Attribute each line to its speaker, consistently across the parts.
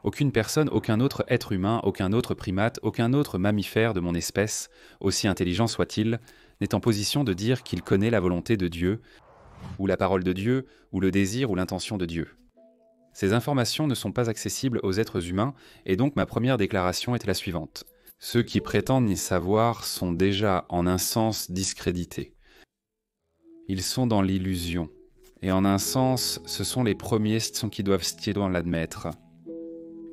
Speaker 1: Aucune personne, aucun autre être humain, aucun autre primate, aucun autre mammifère de mon espèce, aussi intelligent soit-il, n'est en position de dire qu'il connaît la volonté de Dieu, ou la parole de Dieu, ou le désir ou l'intention de Dieu. Ces informations ne sont pas accessibles aux êtres humains, et donc ma première déclaration est la suivante. Ceux qui prétendent y savoir sont déjà en un sens discrédités. Ils sont dans l'illusion, et en un sens, ce sont les premiers qui doivent l'admettre.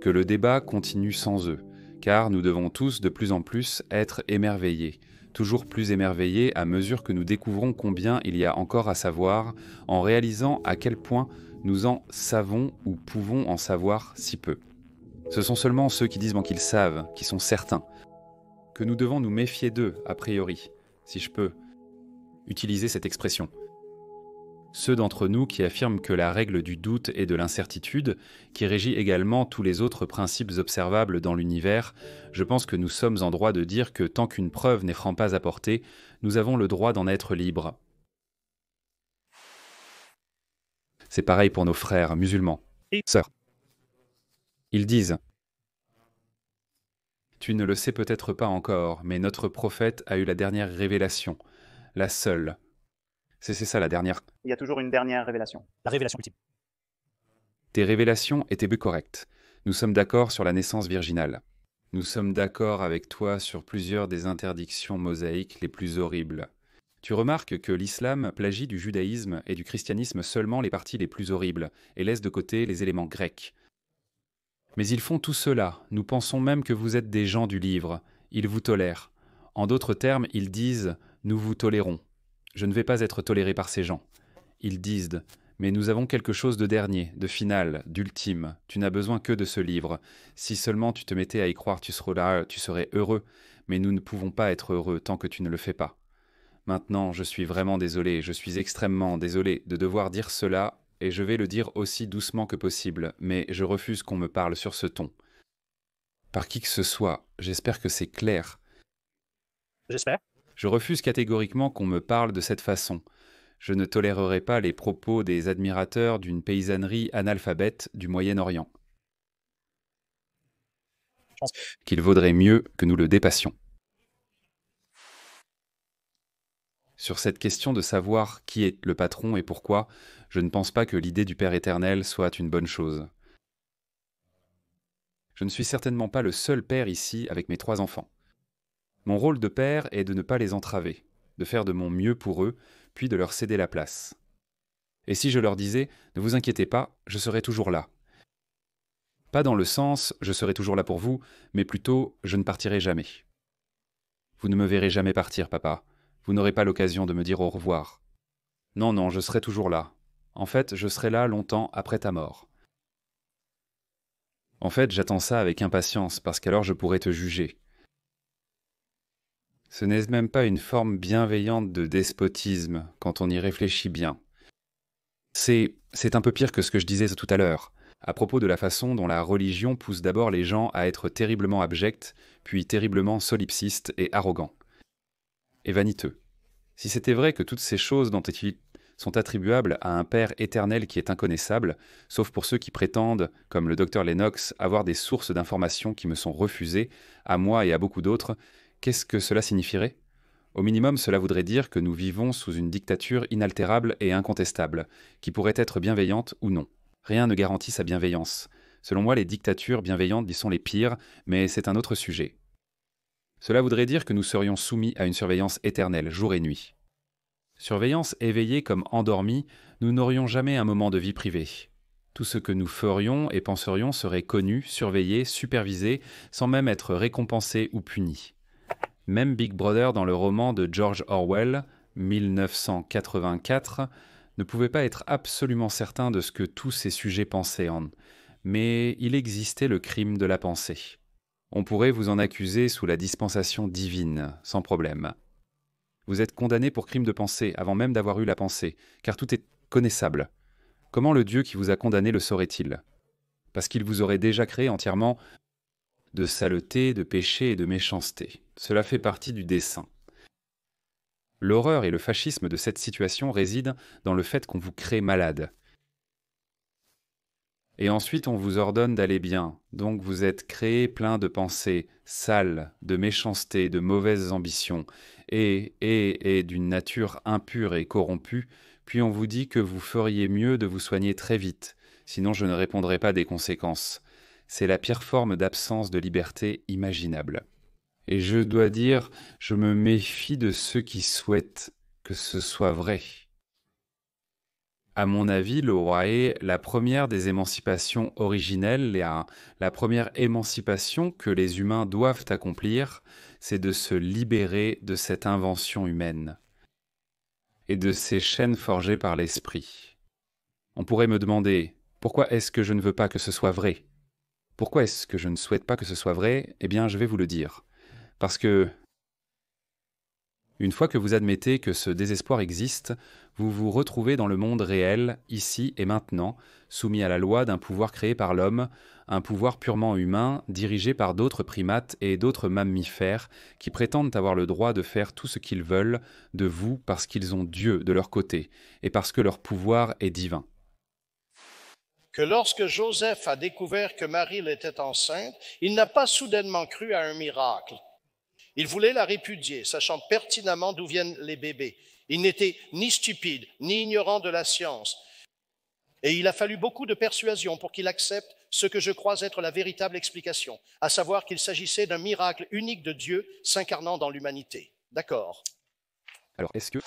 Speaker 1: Que le débat continue sans eux, car nous devons tous de plus en plus être émerveillés, toujours plus émerveillés à mesure que nous découvrons combien il y a encore à savoir, en réalisant à quel point nous en savons ou pouvons en savoir si peu. Ce sont seulement ceux qui disent qu'ils savent, qui sont certains, que nous devons nous méfier d'eux, a priori, si je peux utiliser cette expression. Ceux d'entre nous qui affirment que la règle du doute et de l'incertitude, qui régit également tous les autres principes observables dans l'univers, je pense que nous sommes en droit de dire que tant qu'une preuve n'est pas apportée, nous avons le droit d'en être libres. C'est pareil pour nos frères musulmans, sœurs. Ils disent « Tu ne le sais peut-être pas encore, mais notre prophète a eu la dernière révélation, la seule. » C'est ça la dernière.
Speaker 2: Il y a toujours une dernière révélation.
Speaker 3: La révélation ultime.
Speaker 1: Tes révélations étaient correctes. Nous sommes d'accord sur la naissance virginale. Nous sommes d'accord avec toi sur plusieurs des interdictions mosaïques les plus horribles. Tu remarques que l'islam plagie du judaïsme et du christianisme seulement les parties les plus horribles et laisse de côté les éléments grecs. Mais ils font tout cela. Nous pensons même que vous êtes des gens du livre. Ils vous tolèrent. En d'autres termes, ils disent « Nous vous tolérons ». Je ne vais pas être toléré par ces gens. Ils disent « Mais nous avons quelque chose de dernier, de final, d'ultime. Tu n'as besoin que de ce livre. Si seulement tu te mettais à y croire, tu serais heureux. Mais nous ne pouvons pas être heureux tant que tu ne le fais pas. Maintenant, je suis vraiment désolé, je suis extrêmement désolé de devoir dire cela, et je vais le dire aussi doucement que possible, mais je refuse qu'on me parle sur ce ton. Par qui que ce soit, j'espère que c'est clair.
Speaker 3: J'espère.
Speaker 1: Je refuse catégoriquement qu'on me parle de cette façon. Je ne tolérerai pas les propos des admirateurs d'une paysannerie analphabète du Moyen-Orient.
Speaker 3: Je pense
Speaker 1: qu'il vaudrait mieux que nous le dépassions. Sur cette question de savoir qui est le patron et pourquoi, je ne pense pas que l'idée du Père éternel soit une bonne chose. Je ne suis certainement pas le seul père ici avec mes 3 enfants. Mon rôle de père est de ne pas les entraver, de faire de mon mieux pour eux, puis de leur céder la place. Et si je leur disais « Ne vous inquiétez pas, je serai toujours là ». Pas dans le sens « je serai toujours là pour vous », mais plutôt « je ne partirai jamais ». Vous ne me verrez jamais partir, papa. Vous n'aurez pas l'occasion de me dire au revoir. Non, non, je serai toujours là. En fait, je serai là longtemps après ta mort. En fait, j'attends ça avec impatience, parce qu'alors je pourrai te juger. Ce n'est même pas une forme bienveillante de despotisme, quand on y réfléchit bien. C'est un peu pire que ce que je disais tout à l'heure, à propos de la façon dont la religion pousse d'abord les gens à être terriblement abjects, puis terriblement solipsistes et arrogants. Et vaniteux. Si c'était vrai que toutes ces choses sont attribuables à un Père éternel qui est inconnaissable, sauf pour ceux qui prétendent, comme le docteur Lennox, avoir des sources d'informations qui me sont refusées, à moi et à beaucoup d'autres, qu'est-ce que cela signifierait ? Au minimum, cela voudrait dire que nous vivons sous une dictature inaltérable et incontestable, qui pourrait être bienveillante ou non. Rien ne garantit sa bienveillance. Selon moi, les dictatures bienveillantes y sont les pires, mais c'est un autre sujet. Cela voudrait dire que nous serions soumis à une surveillance éternelle, jour et nuit. Surveillance éveillée comme endormie, nous n'aurions jamais un moment de vie privée. Tout ce que nous ferions et penserions serait connu, surveillé, supervisé, sans même être récompensé ou puni. Même Big Brother dans le roman de George Orwell, 1984, ne pouvait pas être absolument certain de ce que tous ces sujets pensaient, mais il existait le crime de la pensée. On pourrait vous en accuser sous la dispensation divine, sans problème. Vous êtes condamné pour crime de pensée avant même d'avoir eu la pensée, car tout est connaissable. Comment le Dieu qui vous a condamné le saurait-il ? Parce qu'il vous aurait déjà créé entièrement de saleté, de péché et de méchanceté. Cela fait partie du dessein. L'horreur et le fascisme de cette situation résident dans le fait qu'on vous crée malade. Et ensuite on vous ordonne d'aller bien. Donc vous êtes créé plein de pensées sales, de méchanceté, de mauvaises ambitions, et d'une nature impure et corrompue, puis on vous dit que vous feriez mieux de vous soigner très vite, sinon je ne répondrai pas des conséquences. C'est la pire forme d'absence de liberté imaginable. Et je dois dire, je me méfie de ceux qui souhaitent que ce soit vrai. À mon avis, l'Orae, la première des émancipations originelles, la première émancipation que les humains doivent accomplir, c'est de se libérer de cette invention humaine et de ces chaînes forgées par l'esprit. On pourrait me demander, pourquoi est-ce que je ne veux pas que ce soit vrai? Pourquoi est-ce que je ne souhaite pas que ce soit vrai? Eh bien, je vais vous le dire. Parce que, une fois que vous admettez que ce désespoir existe, vous vous retrouvez dans le monde réel, ici et maintenant, soumis à la loi d'un pouvoir créé par l'homme, un pouvoir purement humain, dirigé par d'autres primates et d'autres mammifères qui prétendent avoir le droit de faire tout ce qu'ils veulent de vous parce qu'ils ont Dieu de leur côté et parce que leur pouvoir est divin.
Speaker 2: Que lorsque Joseph a découvert que Marie était enceinte, il n'a pas soudainement cru à un miracle. Il voulait la répudier, sachant pertinemment d'où viennent les bébés. Il n'était ni stupide, ni ignorant de la science. Et il a fallu beaucoup de persuasion pour qu'il accepte ce que je crois être la véritable explication, à savoir qu'il s'agissait d'un miracle unique de Dieu s'incarnant dans l'humanité. D'accord.
Speaker 1: Alors, est-ce que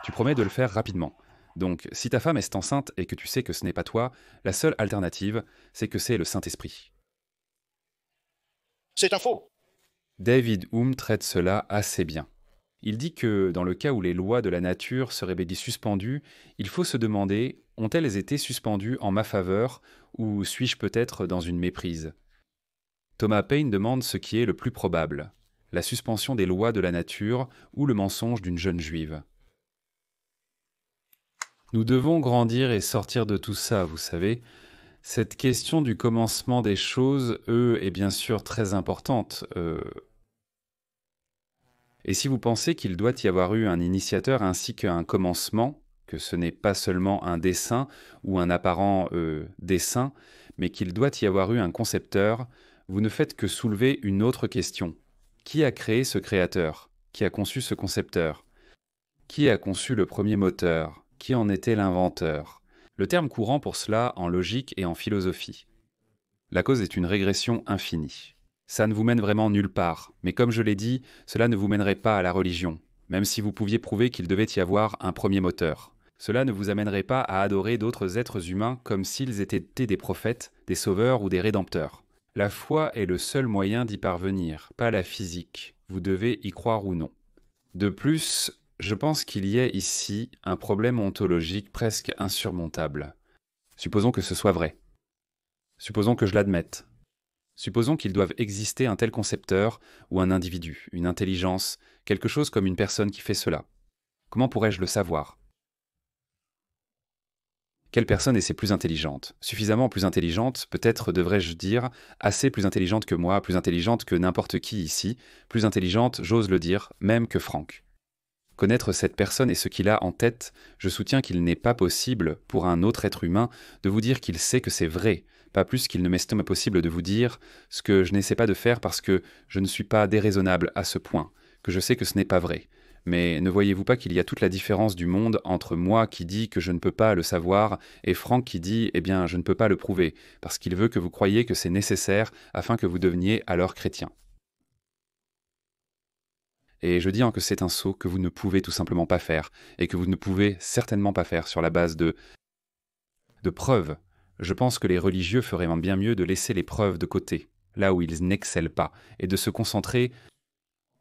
Speaker 1: tu promets de le faire rapidement? Donc, si ta femme est enceinte et que tu sais que ce n'est pas toi, la seule alternative, c'est que c'est le Saint-Esprit.
Speaker 2: C'est un faux.
Speaker 1: David Hume traite cela assez bien. Il dit que, dans le cas où les lois de la nature seraient suspendues, il faut se demander, ont-elles été suspendues en ma faveur, ou suis-je peut-être dans une méprise? Thomas Paine demande ce qui est le plus probable, la suspension des lois de la nature ou le mensonge d'une jeune juive. Nous devons grandir et sortir de tout ça, vous savez. Cette question du commencement des choses, est bien sûr très importante. Et si vous pensez qu'il doit y avoir eu un initiateur ainsi qu'un commencement, que ce n'est pas seulement un dessin ou un apparent dessin, mais qu'il doit y avoir eu un concepteur, vous ne faites que soulever une autre question. Qui a créé ce créateur? Qui a conçu ce concepteur? Qui a conçu le premier moteur? Qui en était l'inventeur? Le terme courant pour cela en logique et en philosophie. La cause est une régression infinie. Ça ne vous mène vraiment nulle part, mais comme je l'ai dit, cela ne vous mènerait pas à la religion, même si vous pouviez prouver qu'il devait y avoir un premier moteur. Cela ne vous amènerait pas à adorer d'autres êtres humains comme s'ils étaient des prophètes, des sauveurs ou des rédempteurs. La foi est le seul moyen d'y parvenir, pas la physique. Vous devez y croire ou non. De plus, je pense qu'il y a ici un problème ontologique presque insurmontable. Supposons que ce soit vrai. Supposons que je l'admette. Supposons qu'il doive exister un tel concepteur ou un individu, une intelligence, quelque chose comme une personne qui fait cela. Comment pourrais-je le savoir? Quelle personne est-ce plus intelligente? Suffisamment plus intelligente, peut-être devrais-je dire, assez plus intelligente que moi, plus intelligente que n'importe qui ici, plus intelligente, j'ose le dire, même que Franck. Connaître cette personne et ce qu'il a en tête, je soutiens qu'il n'est pas possible, pour un autre être humain, de vous dire qu'il sait que c'est vrai, pas plus qu'il ne m'est possible de vous dire ce que je n'essaie pas de faire parce que je ne suis pas déraisonnable à ce point, que je sais que ce n'est pas vrai. Mais ne voyez-vous pas qu'il y a toute la différence du monde entre moi qui dis que je ne peux pas le savoir et Franck qui dit « eh bien, je ne peux pas le prouver », parce qu'il veut que vous croyiez que c'est nécessaire afin que vous deveniez alors chrétien. Et je dis que c'est un saut que vous ne pouvez tout simplement pas faire, et que vous ne pouvez certainement pas faire sur la base de preuves. Je pense que les religieux feraient bien mieux de laisser les preuves de côté, là où ils n'excellent pas, et de se concentrer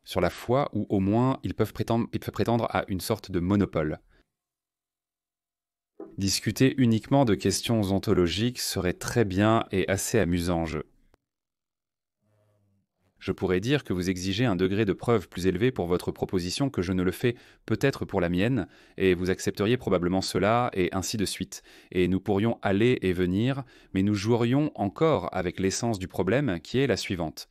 Speaker 1: sur la foi où au moins ils peuvent prétendre à une sorte de monopole. Discuter uniquement de questions ontologiques serait très bien et assez amusant, Je pourrais dire que vous exigez un degré de preuve plus élevé pour votre proposition que je ne le fais peut-être pour la mienne, et vous accepteriez probablement cela, et ainsi de suite. Et nous pourrions aller et venir, mais nous jouerions encore avec l'essence du problème qui est la suivante.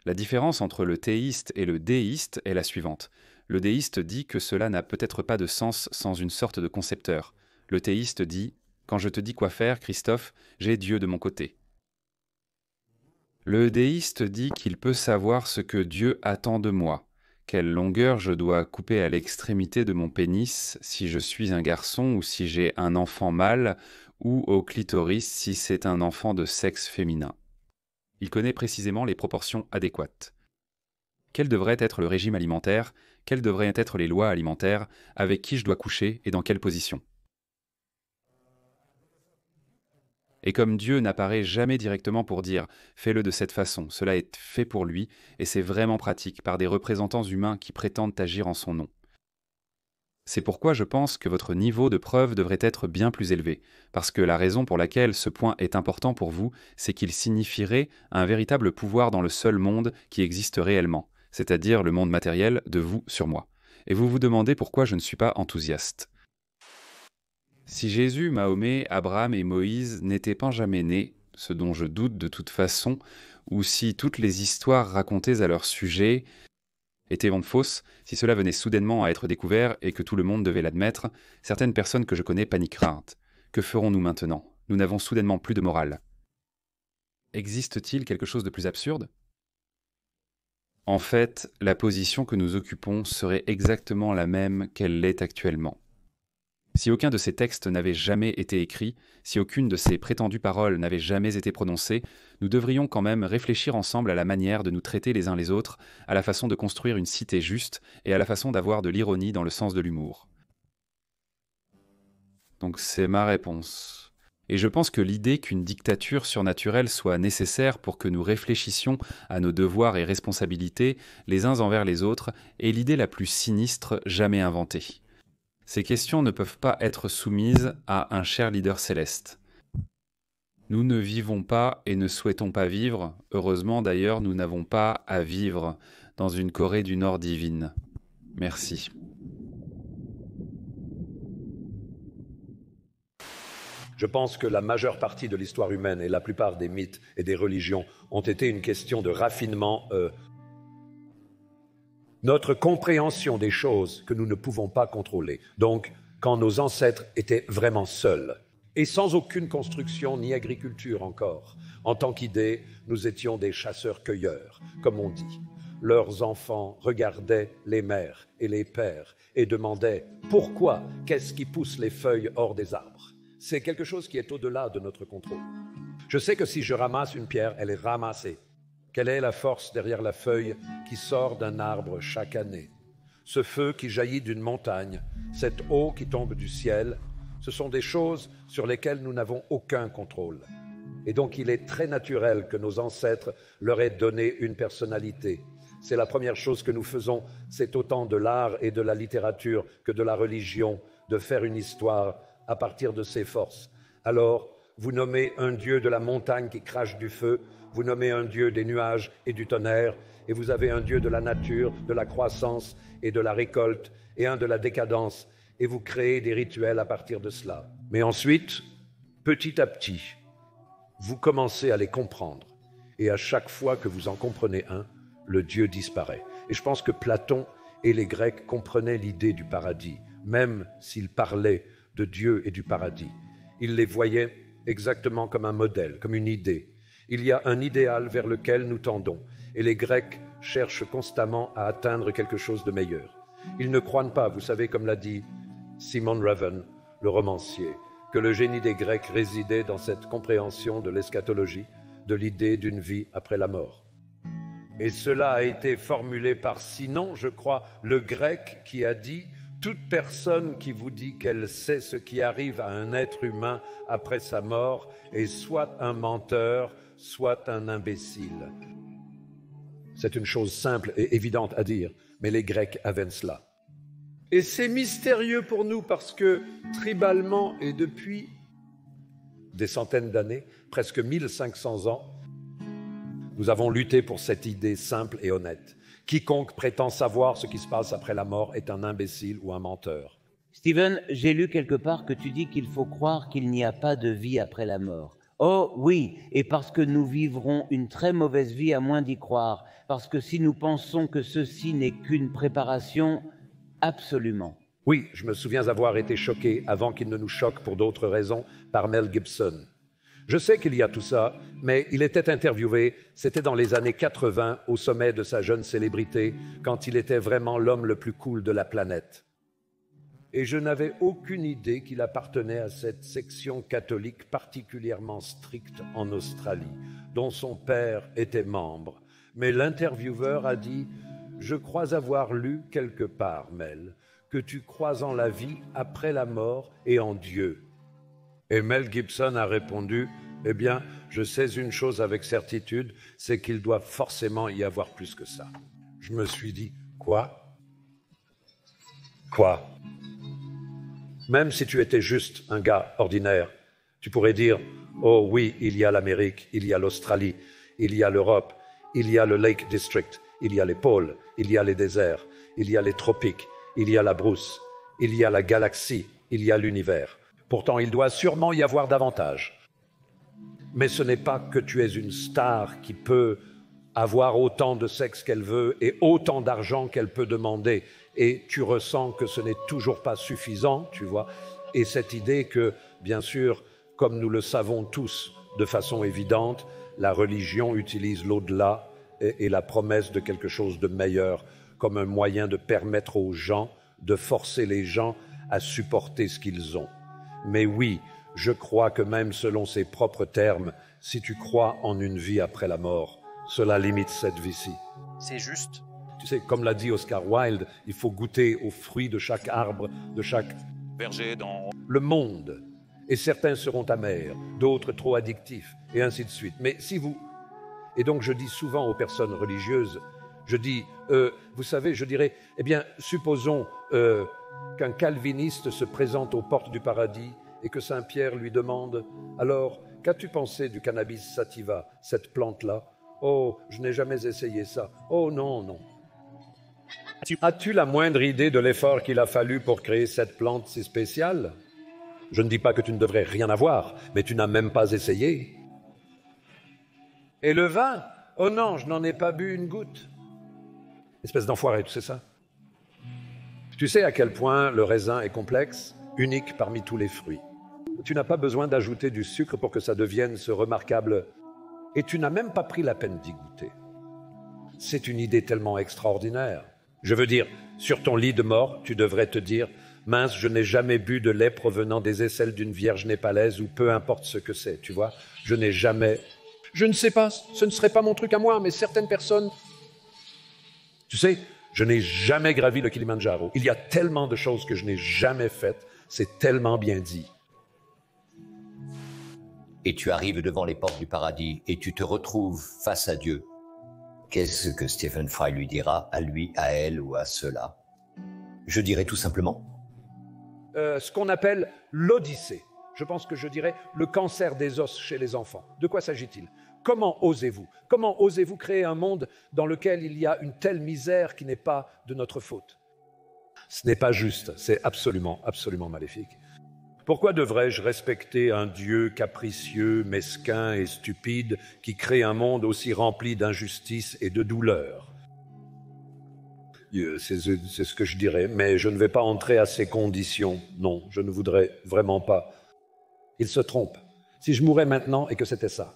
Speaker 1: La différence entre le théiste et le déiste est la suivante. Le déiste dit que cela n'a peut-être pas de sens sans une sorte de concepteur. Le théiste dit Quand je te dis quoi faire, Christophe, j'ai Dieu de mon côté. Le déiste dit qu'il peut savoir ce que Dieu attend de moi, quelle longueur je dois couper à l'extrémité de mon pénis si je suis un garçon ou si j'ai un enfant mâle, ou au clitoris si c'est un enfant de sexe féminin. Il connaît précisément les proportions adéquates. Quel devrait être le régime alimentaire, quelles devraient être les lois alimentaires, avec qui je dois coucher et dans quelle position. Et comme Dieu n'apparaît jamais directement pour dire « fais-le de cette façon », cela est fait pour lui, et c'est vraiment pratique par des représentants humains qui prétendent agir en son nom. C'est pourquoi je pense que votre niveau de preuve devrait être bien plus élevé, parce que la raison pour laquelle ce point est important pour vous, c'est qu'il signifierait un véritable pouvoir dans le seul monde qui existe réellement, c'est-à-dire le monde matériel de vous sur moi. Et vous vous demandez pourquoi je ne suis pas enthousiaste. Si Jésus, Mahomet, Abraham et Moïse n'étaient pas jamais nés, ce dont je doute de toute façon, ou si toutes les histoires racontées à leur sujet étaient fausses, si cela venait soudainement à être découvert et que tout le monde devait l'admettre, certaines personnes que je connais paniqueront. Que ferons-nous maintenant? Nous n'avons soudainement plus de morale. Existe-t-il quelque chose de plus absurde? En fait, la position que nous occupons serait exactement la même qu'elle l'est actuellement. Si aucun de ces textes n'avait jamais été écrit, si aucune de ces prétendues paroles n'avait jamais été prononcée, nous devrions quand même réfléchir ensemble à la manière de nous traiter les uns les autres, à la façon de construire une cité juste et à la façon d'avoir de l'ironie dans le sens de l'humour. Donc c'est ma réponse. Et je pense que l'idée qu'une dictature surnaturelle soit nécessaire pour que nous réfléchissions à nos devoirs et responsabilités les uns envers les autres est l'idée la plus sinistre jamais inventée. Ces questions ne peuvent pas être soumises à un cher leader céleste. Nous ne vivons pas et ne souhaitons pas vivre, heureusement d'ailleurs nous n'avons pas à vivre dans une Corée du Nord divine. Merci.
Speaker 4: Je pense que la majeure partie de l'histoire humaine et la plupart des mythes et des religions ont été une question de raffinement. Notre compréhension des choses que nous ne pouvons pas contrôler. Donc, quand nos ancêtres étaient vraiment seuls, et sans aucune construction ni agriculture encore, en tant qu'idée, nous étions des chasseurs-cueilleurs, comme on dit. Leurs enfants regardaient les mères et les pères et demandaient « Pourquoi? Qu'est-ce qui pousse les feuilles hors des arbres ?» C'est quelque chose qui est au-delà de notre contrôle. Je sais que si je ramasse une pierre, elle est ramassée. Quelle est la force derrière la feuille qui sort d'un arbre chaque année? Ce feu qui jaillit d'une montagne, cette eau qui tombe du ciel, ce sont des choses sur lesquelles nous n'avons aucun contrôle. Et donc il est très naturel que nos ancêtres leur aient donné une personnalité. C'est la première chose que nous faisons, c'est autant de l'art et de la littérature que de la religion, de faire une histoire à partir de ses forces. Alors, vous nommez un dieu de la montagne qui crache du feu, vous nommez un dieu des nuages et du tonnerre, et vous avez un dieu de la nature, de la croissance et de la récolte, et un de la décadence, et vous créez des rituels à partir de cela. Mais ensuite, petit à petit, vous commencez à les comprendre, et à chaque fois que vous en comprenez un, le dieu disparaît. Et je pense que Platon et les Grecs comprenaient l'idée du paradis, même s'ils parlaient de Dieu et du paradis. Ils les voyaient exactement comme un modèle, comme une idée. Il y a un idéal vers lequel nous tendons, et les Grecs cherchent constamment à atteindre quelque chose de meilleur. Ils ne croient pas, vous savez, comme l'a dit Simon Raven, le romancier, que le génie des Grecs résidait dans cette compréhension de l'eschatologie, de l'idée d'une vie après la mort. Et cela a été formulé par Sinon, je crois, le grec qui a dit « Toute personne qui vous dit qu'elle sait ce qui arrive à un être humain après sa mort est soit un menteur, soit un imbécile. » C'est une chose simple et évidente à dire, mais les Grecs avaient cela. Et c'est mystérieux pour nous parce que, tribalement et depuis des centaines d'années, presque 1500 ans, nous avons lutté pour cette idée simple et honnête. Quiconque prétend savoir ce qui se passe après la mort est un imbécile ou un menteur.
Speaker 5: Stephen, j'ai lu quelque part que tu dis qu'il faut croire qu'il n'y a pas de vie après la mort. Oh oui, et parce que nous vivrons une très mauvaise vie à moins d'y croire, parce que si nous pensons que ceci n'est qu'une préparation, absolument.
Speaker 4: Oui, je me souviens avoir été choqué, avant qu'il ne nous choque pour d'autres raisons, par Mel Gibson. Je sais qu'il y a tout ça, mais il était interviewé, c'était dans les années 80, au sommet de sa jeune célébrité, quand il était vraiment l'homme le plus cool de la planète. Et je n'avais aucune idée qu'il appartenait à cette section catholique particulièrement stricte en Australie, dont son père était membre. Mais l'intervieweur a dit « Je crois avoir lu quelque part, Mel, que tu crois en la vie après la mort et en Dieu. » Et Mel Gibson a répondu « Eh bien, je sais une chose avec certitude, c'est qu'il doit forcément y avoir plus que ça. » Je me suis dit « Quoi ? Quoi ? Même si tu étais juste un gars ordinaire, tu pourrais dire « Oh oui, il y a l'Amérique, il y a l'Australie, il y a l'Europe, il y a le Lake District, il y a les pôles, il y a les déserts, il y a les tropiques, il y a la brousse, il y a la galaxie, il y a l'univers. Pourtant, il doit sûrement y avoir davantage. Mais ce n'est pas que tu es une star qui peut avoir autant de sexe qu'elle veut et autant d'argent qu'elle peut demander. Et tu ressens que ce n'est toujours pas suffisant, tu vois. Et cette idée que, bien sûr, comme nous le savons tous de façon évidente, la religion utilise l'au-delà et la promesse de quelque chose de meilleur comme un moyen de permettre aux gens, de forcer les gens à supporter ce qu'ils ont. Mais oui, je crois que même selon ses propres termes, si tu crois en une vie après la mort, cela limite cette vie-ci.
Speaker 3: C'est juste.
Speaker 4: Tu sais, comme l'a dit Oscar Wilde, il faut goûter aux fruits de chaque arbre, de chaque
Speaker 3: Verger dans...
Speaker 4: le monde. Et certains seront amers, d'autres trop addictifs, et ainsi de suite. Mais si vous... Et donc je dis souvent aux personnes religieuses, je dis, vous savez, je dirais, eh bien, supposons qu'un calviniste se présente aux portes du paradis et que Saint Pierre lui demande, alors, qu'as-tu pensé du cannabis sativa, cette plante-là? Oh, je n'ai jamais essayé ça. Oh non, non. As-tu la moindre idée de l'effort qu'il a fallu pour créer cette plante si spéciale? Je ne dis pas que tu ne devrais rien avoir, mais tu n'as même pas essayé. Et le vin? Oh non, je n'en ai pas bu une goutte. Espèce d'enfoiré, tu sais ça? Tu sais à quel point le raisin est complexe, unique parmi tous les fruits. Tu n'as pas besoin d'ajouter du sucre pour que ça devienne ce remarquable... Et tu n'as même pas pris la peine d'y goûter. C'est une idée tellement extraordinaire. Je veux dire, sur ton lit de mort, tu devrais te dire « Mince, je n'ai jamais bu de lait provenant des aisselles d'une vierge népalaise ou peu importe ce que c'est, tu vois. Je n'ai jamais... Je ne sais pas, ce ne serait pas mon truc à moi, mais certaines personnes... Tu sais, je n'ai jamais gravi le Kilimandjaro. Il y a tellement de choses que je n'ai jamais faites. C'est tellement bien dit.
Speaker 6: Et tu arrives devant les portes du paradis et tu te retrouves face à Dieu. Qu'est-ce que Stephen Fry lui dira, à lui, à elle ou à ceux-là? Je dirais tout simplement.
Speaker 4: Ce qu'on appelle l'Odyssée. Je pense que je dirais le cancer des os chez les enfants. De quoi s'agit-il? Comment osez-vous? Comment osez-vous créer un monde dans lequel il y a une telle misère qui n'est pas de notre faute? Ce n'est pas juste, c'est absolument, absolument maléfique. Pourquoi devrais-je respecter un Dieu capricieux, mesquin et stupide qui crée un monde aussi rempli d'injustice et de douleur? C'est ce que je dirais, mais je ne vais pas entrer à ces conditions. Non, je ne voudrais vraiment pas. Il se trompe. Si je mourais maintenant et que c'était ça,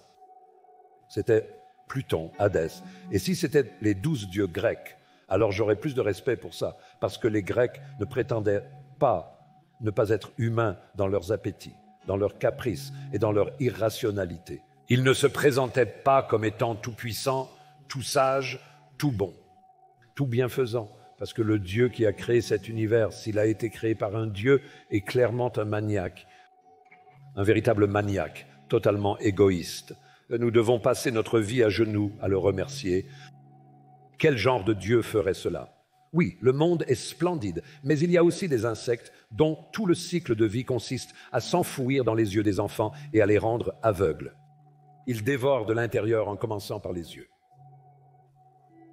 Speaker 4: c'était Pluton, Hadès. Et si c'était les 12 dieux grecs, alors j'aurais plus de respect pour ça, parce que les Grecs ne prétendaient pas ne pas être humains dans leurs appétits, dans leurs caprices et dans leur irrationalité. Ils ne se présentaient pas comme étant tout-puissants, tout sages, tout bons, tout bienfaisants, parce que le Dieu qui a créé cet univers, s'il a été créé par un Dieu, est clairement un maniaque, un véritable maniaque, totalement égoïste. Nous devons passer notre vie à genoux à le remercier. Quel genre de Dieu ferait cela? Oui, le monde est splendide, mais il y a aussi des insectes dont tout le cycle de vie consiste à s'enfouir dans les yeux des enfants et à les rendre aveugles. Ils dévorent de l'intérieur en commençant par les yeux.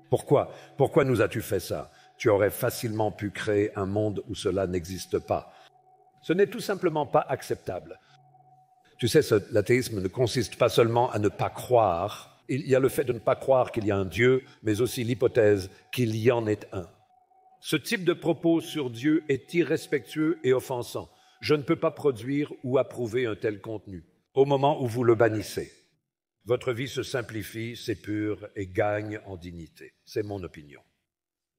Speaker 4: Pourquoi? Pourquoi nous as-tu fait ça? Tu aurais facilement pu créer un monde où cela n'existe pas. Ce n'est tout simplement pas acceptable. Tu sais, l'athéisme ne consiste pas seulement à ne pas croire. Il y a le fait de ne pas croire qu'il y a un Dieu, mais aussi l'hypothèse qu'il y en ait un. Ce type de propos sur Dieu est irrespectueux et offensant. Je ne peux pas produire ou approuver un tel contenu au moment où vous le bannissez. Votre vie se simplifie, s'épure et gagne en dignité. C'est mon opinion.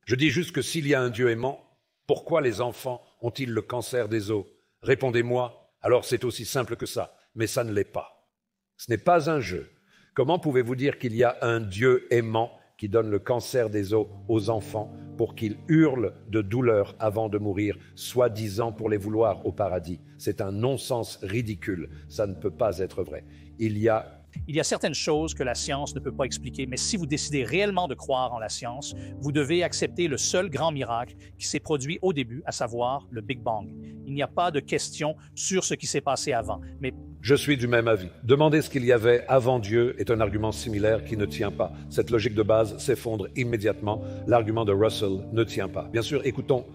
Speaker 4: Je dis juste que s'il y a un Dieu aimant, pourquoi les enfants ont-ils le cancer des os? Répondez-moi, alors c'est aussi simple que ça, mais ça ne l'est pas. Ce n'est pas un jeu. Comment pouvez-vous dire qu'il y a un Dieu aimant qui donne le cancer des os aux enfants pour qu'ils hurlent de douleur avant de mourir, soi-disant pour les vouloir au paradis? C'est un non-sens ridicule. Ça ne peut pas être vrai. Il y a
Speaker 7: certaines choses que la science ne peut pas expliquer, mais si vous décidez réellement de croire en la science, vous devez accepter le seul grand miracle qui s'est produit au début, à savoir le Big Bang. Il n'y a pas de question sur ce qui s'est passé avant, mais...
Speaker 4: Je suis du même avis. Demander ce qu'il y avait avant Dieu est un argument similaire qui ne tient pas. Cette logique de base s'effondre immédiatement. L'argument de Russell ne tient pas. Bien sûr, écoutons.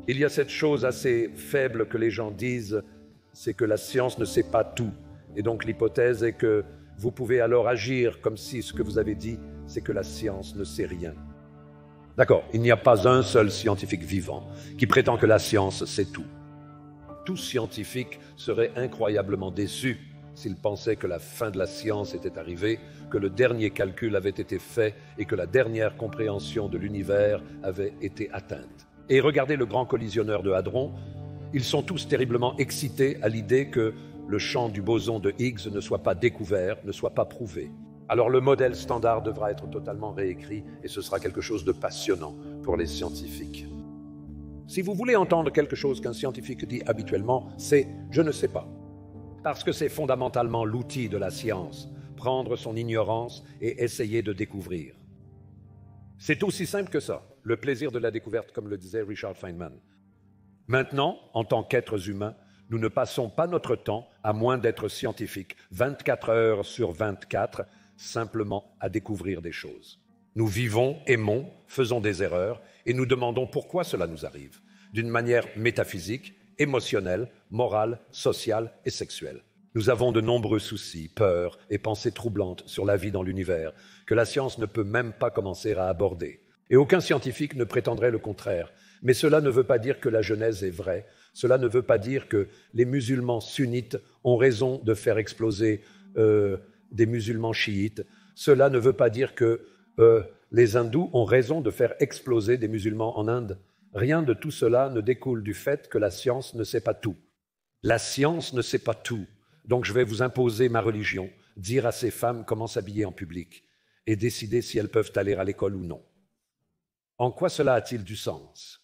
Speaker 4: Il y a cette chose assez faible que les gens disent, c'est que la science ne sait pas tout. Et donc l'hypothèse est que vous pouvez alors agir comme si ce que vous avez dit, c'est que la science ne sait rien. D'accord, il n'y a pas un seul scientifique vivant qui prétend que la science sait tout. Tout scientifique serait incroyablement déçu s'il pensait que la fin de la science était arrivée, que le dernier calcul avait été fait et que la dernière compréhension de l'univers avait été atteinte. Et regardez le grand collisionneur de Hadron, ils sont tous terriblement excités à l'idée que le champ du boson de Higgs ne soit pas découvert, ne soit pas prouvé. Alors le modèle standard devra être totalement réécrit et ce sera quelque chose de passionnant pour les scientifiques. Si vous voulez entendre quelque chose qu'un scientifique dit habituellement, c'est « je ne sais pas ». Parce que c'est fondamentalement l'outil de la science, prendre son ignorance et essayer de découvrir. C'est aussi simple que ça, le plaisir de la découverte, comme le disait Richard Feynman. Maintenant, en tant qu'êtres humains, nous ne passons pas notre temps, à moins d'être scientifiques, 24 heures sur 24, simplement à découvrir des choses. Nous vivons, aimons, faisons des erreurs et nous demandons pourquoi cela nous arrive, d'une manière métaphysique, émotionnelle, morale, sociale et sexuelle. Nous avons de nombreux soucis, peurs et pensées troublantes sur la vie dans l'univers que la science ne peut même pas commencer à aborder. Et aucun scientifique ne prétendrait le contraire. Mais cela ne veut pas dire que la Genèse est vraie. Cela ne veut pas dire que les musulmans sunnites ont raison de faire exploser des musulmans chiites. Cela ne veut pas dire que les hindous ont raison de faire exploser des musulmans en Inde. Rien de tout cela ne découle du fait que la science ne sait pas tout. La science ne sait pas tout. Donc je vais vous imposer ma religion, dire à ces femmes comment s'habiller en public et décider si elles peuvent aller à l'école ou non. En quoi cela a-t-il du sens?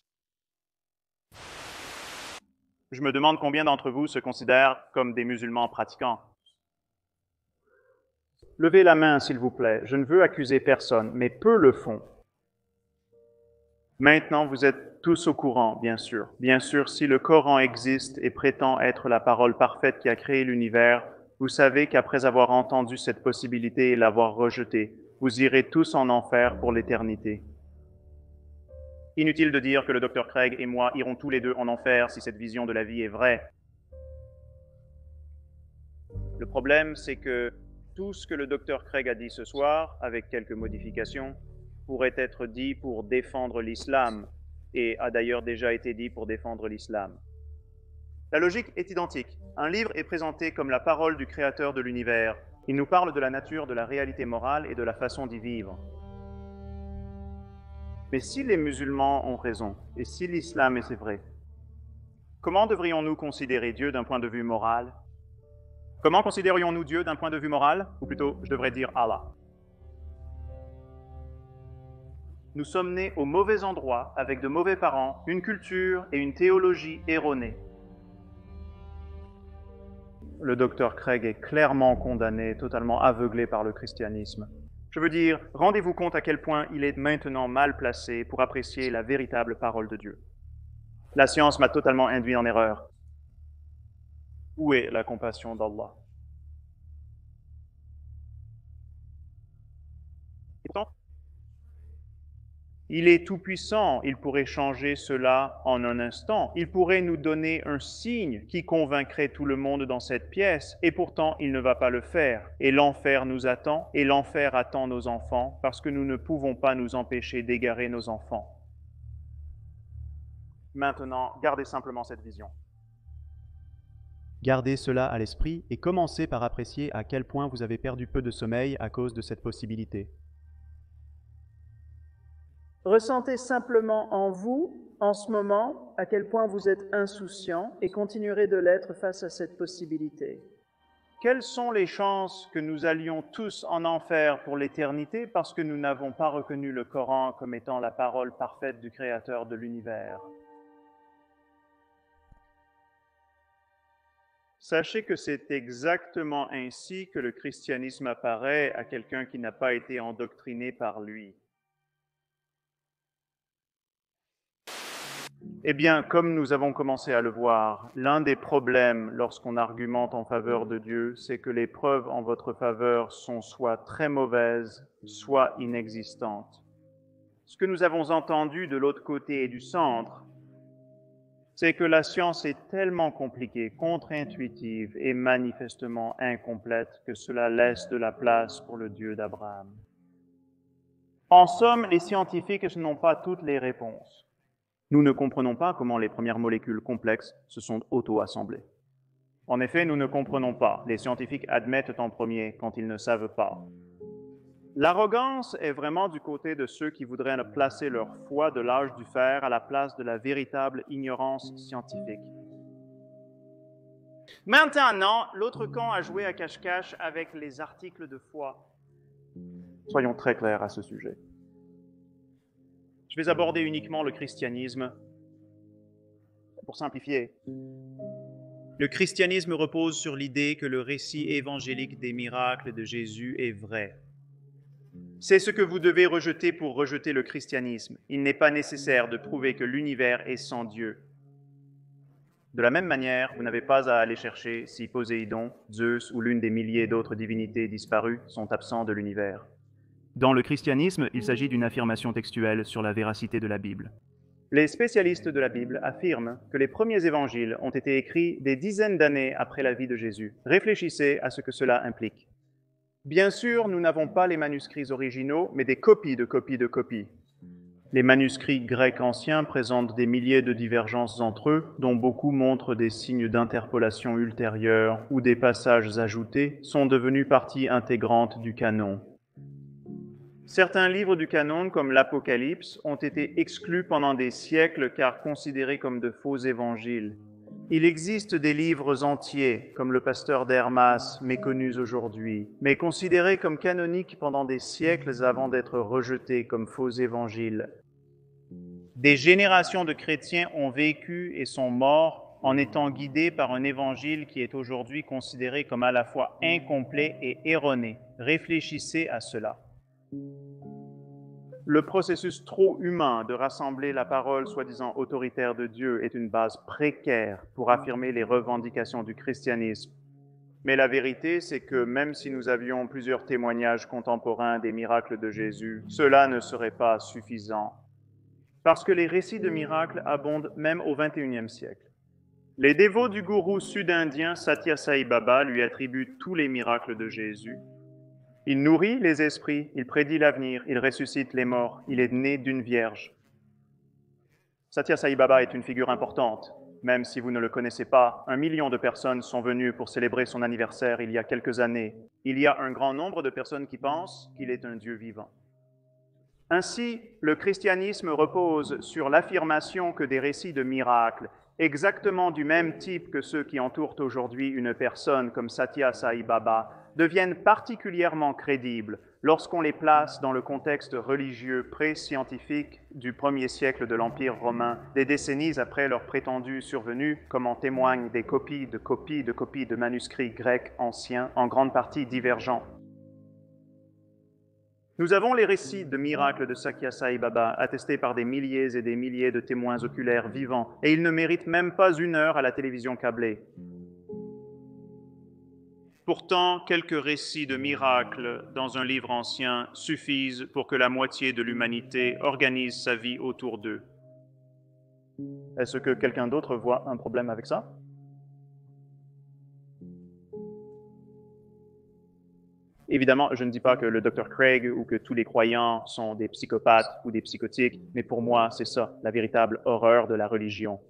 Speaker 3: Je me demande combien d'entre vous se considèrent comme des musulmans pratiquants. Levez la main, s'il vous plaît. Je ne veux accuser personne, mais peu le font. Maintenant, vous êtes tous au courant, bien sûr. Bien sûr, si le Coran existe et prétend être la parole parfaite qui a créé l'univers, vous savez qu'après avoir entendu cette possibilité et l'avoir rejetée, vous irez tous en enfer pour l'éternité. Inutile de dire que le Dr Craig et moi irons tous les deux en enfer si cette vision de la vie est vraie. Le problème, c'est que tout ce que le Dr Craig a dit ce soir, avec quelques modifications, pourrait être dit pour défendre l'islam, et a d'ailleurs déjà été dit pour défendre l'islam. La logique est identique. Un livre est présenté comme la parole du créateur de l'univers. Il nous parle de la nature de la réalité morale et de la façon d'y vivre. Mais si les musulmans ont raison, et si l'islam est vrai, comment devrions-nous considérer Dieu d'un point de vue moral? Comment considérions-nous Dieu d'un point de vue moral? Ou plutôt, je devrais dire Allah. Nous sommes nés au mauvais endroit, avec de mauvais parents, une culture et une théologie erronée. Le Dr Craig est clairement condamné, totalement aveuglé par le christianisme. Je veux dire, rendez-vous compte à quel point il est maintenant mal placé pour apprécier la véritable parole de Dieu. La science m'a totalement induit en erreur. Où est la compassion d'Allah? Et pourtant, il est tout-puissant, il pourrait changer cela en un instant. Il pourrait nous donner un signe qui convaincrait tout le monde dans cette pièce, et pourtant il ne va pas le faire. Et l'enfer nous attend, et l'enfer attend nos enfants, parce que nous ne pouvons pas nous empêcher d'égarer nos enfants. Maintenant, gardez simplement cette vision.
Speaker 8: Gardez cela à l'esprit et commencez par apprécier à quel point vous avez perdu peu de sommeil à cause de cette possibilité.
Speaker 9: Ressentez simplement en vous, en ce moment, à quel point vous êtes insouciant et continuerez de l'être face à cette possibilité.
Speaker 3: Quelles sont les chances que nous allions tous en enfer pour l'éternité parce que nous n'avons pas reconnu le Coran comme étant la parole parfaite du Créateur de l'univers? Sachez que c'est exactement ainsi que le christianisme apparaît à quelqu'un qui n'a pas été endoctriné par lui. Eh bien, comme nous avons commencé à le voir, l'un des problèmes lorsqu'on argumente en faveur de Dieu, c'est que les preuves en votre faveur sont soit très mauvaises, soit inexistantes. Ce que nous avons entendu de l'autre côté et du centre, c'est que la science est tellement compliquée, contre-intuitive et manifestement incomplète que cela laisse de la place pour le Dieu d'Abraham. En somme, les scientifiques n'ont pas toutes les réponses. Nous ne comprenons pas comment les premières molécules complexes se sont auto-assemblées. En effet, nous ne comprenons pas. Les scientifiques admettent en premier quand ils ne savent pas. L'arrogance est vraiment du côté de ceux qui voudraient placer leur foi de l'âge du fer à la place de la véritable ignorance scientifique. Maintenant, l'autre camp a joué à cache-cache avec les articles de foi. Soyons très clairs à ce sujet. Je vais aborder uniquement le christianisme pour simplifier. Le christianisme repose sur l'idée que le récit évangélique des miracles de Jésus est vrai. C'est ce que vous devez rejeter pour rejeter le christianisme. Il n'est pas nécessaire de prouver que l'univers est sans Dieu. De la même manière, vous n'avez pas à aller chercher si Poséidon, Zeus ou l'une des milliers d'autres divinités disparues sont absents de l'univers. Dans le christianisme, il s'agit d'une affirmation textuelle sur la véracité de la Bible. Les spécialistes de la Bible affirment que les premiers évangiles ont été écrits des dizaines d'années après la vie de Jésus. Réfléchissez à ce que cela implique. Bien sûr, nous n'avons pas les manuscrits originaux, mais des copies de copies de copies. Les manuscrits grecs anciens présentent des milliers de divergences entre eux, dont beaucoup montrent des signes d'interpolation ultérieure ou des passages ajoutés sont devenus partie intégrante du canon. Certains livres du canon, comme l'Apocalypse, ont été exclus pendant des siècles car considérés comme de faux évangiles. Il existe des livres entiers, comme le Pasteur d'Hermas, méconnus aujourd'hui, mais considérés comme canoniques pendant des siècles avant d'être rejetés comme faux évangiles. Des générations de chrétiens ont vécu et sont morts en étant guidés par un évangile qui est aujourd'hui considéré comme à la fois incomplet et erroné. Réfléchissez à cela. Le processus trop humain de rassembler la parole soi-disant autoritaire de Dieu est une base précaire pour affirmer les revendications du christianisme. Mais la vérité, c'est que même si nous avions plusieurs témoignages contemporains des miracles de Jésus, cela ne serait pas suffisant. Parce que les récits de miracles abondent même au XXIe siècle. Les dévots du gourou sud-indien Satya Sai Baba lui attribuent tous les miracles de Jésus. Il nourrit les esprits, il prédit l'avenir, il ressuscite les morts, il est né d'une vierge. Satya Sai Baba est une figure importante. Même si vous ne le connaissez pas, 1 million de personnes sont venues pour célébrer son anniversaire il y a quelques années. Il y a un grand nombre de personnes qui pensent qu'il est un Dieu vivant. Ainsi, le christianisme repose sur l'affirmation que des récits de miracles, exactement du même type que ceux qui entourent aujourd'hui une personne comme Satya Sai Baba, deviennent particulièrement crédibles lorsqu'on les place dans le contexte religieux pré-scientifique du 1er siècle de l'Empire romain, des décennies après leur prétendue survenue, comme en témoignent des copies de manuscrits grecs anciens, en grande partie divergents. Nous avons les récits de miracles de Satya Sai Baba, attestés par des milliers et des milliers de témoins oculaires vivants, et ils ne méritent même pas 1 heure à la télévision câblée. Pourtant, quelques récits de miracles dans un livre ancien suffisent pour que la moitié de l'humanité organise sa vie autour d'eux. Est-ce que quelqu'un d'autre voit un problème avec ça? Évidemment, je ne dis pas que le Dr. Craig ou que tous les croyants sont des psychopathes ou des psychotiques, mais pour moi, c'est ça, la véritable horreur de la religion.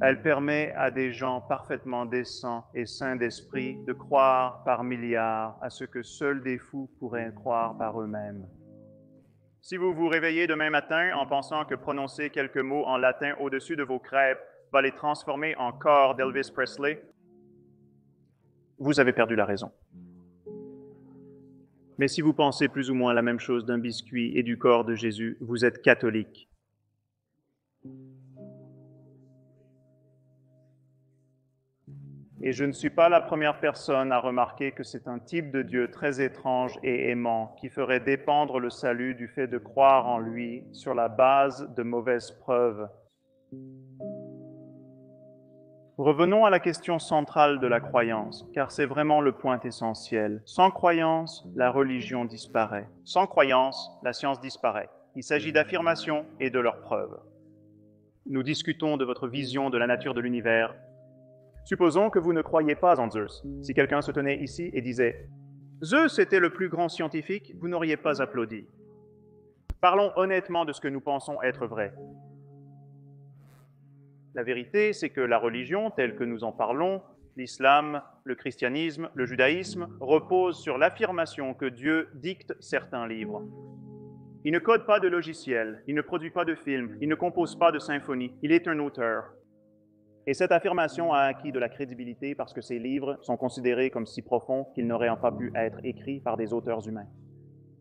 Speaker 3: Elle permet à des gens parfaitement décents et sains d'esprit de croire par milliards à ce que seuls des fous pourraient croire par eux-mêmes. Si vous vous réveillez demain matin en pensant que prononcer quelques mots en latin au-dessus de vos crêpes va les transformer en corps d'Elvis Presley, vous avez perdu la raison. Mais si vous pensez plus ou moins la même chose d'un biscuit et du corps de Jésus, vous êtes catholique. Et je ne suis pas la première personne à remarquer que c'est un type de Dieu très étrange et aimant qui ferait dépendre le salut du fait de croire en lui sur la base de mauvaises preuves. Revenons à la question centrale de la croyance, car c'est vraiment le point essentiel. Sans croyance, la religion disparaît. Sans croyance, la science disparaît. Il s'agit d'affirmations et de leurs preuves. Nous discutons de votre vision de la nature de l'univers. Supposons que vous ne croyez pas en Zeus. Si quelqu'un se tenait ici et disait « Zeus était le plus grand scientifique », vous n'auriez pas applaudi. Parlons honnêtement de ce que nous pensons être vrai. La vérité, c'est que la religion, telle que nous en parlons, l'islam, le christianisme, le judaïsme, repose sur l'affirmation que Dieu dicte certains livres. Il ne code pas de logiciel, il ne produit pas de films, il ne compose pas de symphonies, il est un auteur. Et cette affirmation a acquis de la crédibilité parce que ces livres sont considérés comme si profonds qu'ils n'auraient pas pu être écrits par des auteurs humains.